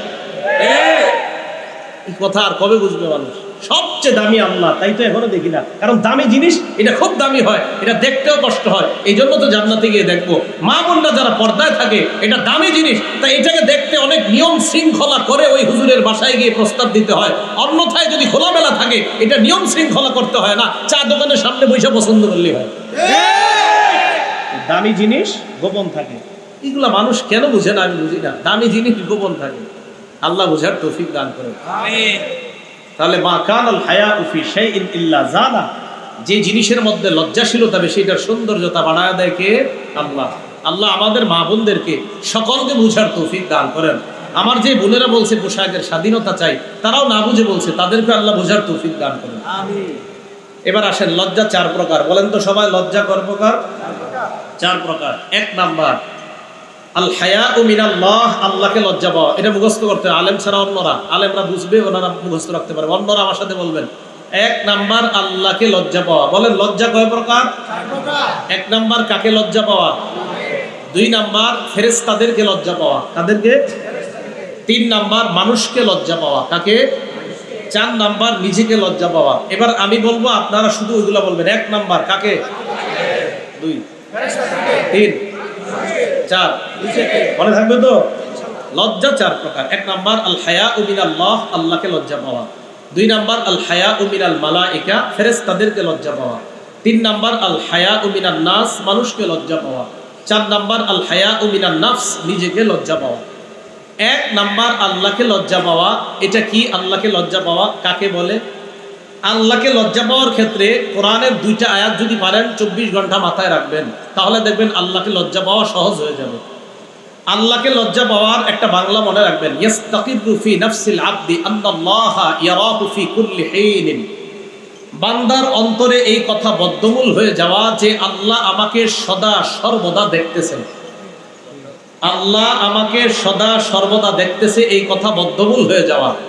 এই কথা আর কবে বুঝবে মানুষ? সবচেয়ে দামি আল্লাহ, তাই তো এখনো দেখি না। কারণ দামি জিনিস এটা খুব দামি হয়, এটা দেখতেও কষ্ট হয়, এই জন্য তো জান্নাতে গিয়ে দেখবো। মা বোনরা যারা পর্দায় থাকে, এটা দামি জিনিস, তাই এটাকে দেখতে অনেক নিয়ম শৃঙ্খলা করে ওই হুজুরের বাসায় গিয়ে প্রস্তাব দিতে হয়। অন্যথায় যদি খোলামেলা থাকে, এটা নিয়ম শৃঙ্খলা করতে হয় না, চা দোকানের সামনে বসে পছন্দ করলেই হয়। দামি জিনিস গোপন থাকে, এগুলা মানুষ কেন বুঝে না আমি বুঝি না। দামি জিনিস গোপন থাকে, আল্লাহ বুঝার তৌফিক দান করেন। তাহলে মা কানাল হায়াউ ফি শাইইন ইল্লা জানা, যে জিনিসের মধ্যে লজ্জাশীলতা বেশি, এটার সৌন্দর্যতা বাড়ায় দেয় কে? আল্লাহ। আল্লাহ আমাদের মা বোনদেরকে সকলকে বুঝার তৌফিক দান করেন। আমার যে বোনেরা বলছে পোশাকের স্বাধীনতা চাই, তারাও না বুঝে বলছে, তাদেরকে আল্লাহ বুঝার তৌফিক দান করেন। আমিন। এবার আসেন, লজ্জা 4 প্রকার। বলেন তো সবাই, লজ্জা কয় প্রকার? 4 প্রকার। 1 নাম্বার আল হায়াউ মিনাল্লাহ, আল্লাহকে লজ্জা পাওয়া। এটা মুখস্থ করতে হবে, আলেম ছাড়া অন্যরা, আলেমরা বুঝবে, ওনারা মুখস্থ রাখতে পারবে, অন্যরা আমার সাথে বলবেন। 1 নাম্বার আল্লাহকে লজ্জা পাওয়া। বলেন লজ্জা কয় প্রকার? 1 নাম্বার কাকে লজ্জা পাওয়া? 2 নাম্বার ফেরেশতাদেরকে লজ্জা পাওয়া। কাদেরকে? 3 নাম্বার মানুষকে লজ্জা পাওয়া। কাকে? 4 নাম্বার নিজেকে লজ্জা পাওয়া। এবার আমি বলবো, আপনারা শুধু ওইগুলা বলবেন। 1 নাম্বার কাকে? 2, 3, 4 মনে থাকবে তো? লজ্জা 4 প্রকার। 1 নাম্বার আল হায়াউ মিনাল্লাহ, আল্লাহকে লজ্জা পাওয়া। 2 নাম্বার আল হায়াউ মিনাল মালাইকা, ফেরেশতাদেরকে লজ্জা পাওয়া। 3 নাম্বার আল হায়াউ মিনান নাস, মানুষকে লজ্জা পাওয়া। 4 নাম্বার আল হায়াউ মিনান নাফস, নিজেকে লজ্জা পাওয়া। 1 নাম্বার আল্লাহকে লজ্জা পাওয়া। এটা কি আল্লাহকে লজ্জা পাওয়া? কাকে বলে? আল্লাহকে লজ্জা পাওয়ার ক্ষেত্রে কোরআনের 2টা আয়াত যদি পারেন 24 ঘন্টা মাথায় রাখবেন, তাহলে দেখবেন আল্লাহকে লজ্জা পাওয়া সহজ হয়ে যাবে। আল্লাহকে লজ্জা পাওয়ার একটা বাংলা মনে রাখবেন, ইয়াস্তাকিরু ফি নাফসিল আবদি আন্নাল্লাহা ইয়ারাহু ফি কুল্লি হিনিন। বান্দার অন্তরে এই কথা বদ্ধমূল হয়ে যাওয়া যে আল্লাহ আমাকে সদা সর্বদা দেখতেছেন। আল্লাহ আমাকে সদা সর্বদা দেখতেছে, এই কথা বদ্ধমূল হয়ে যাওয়া।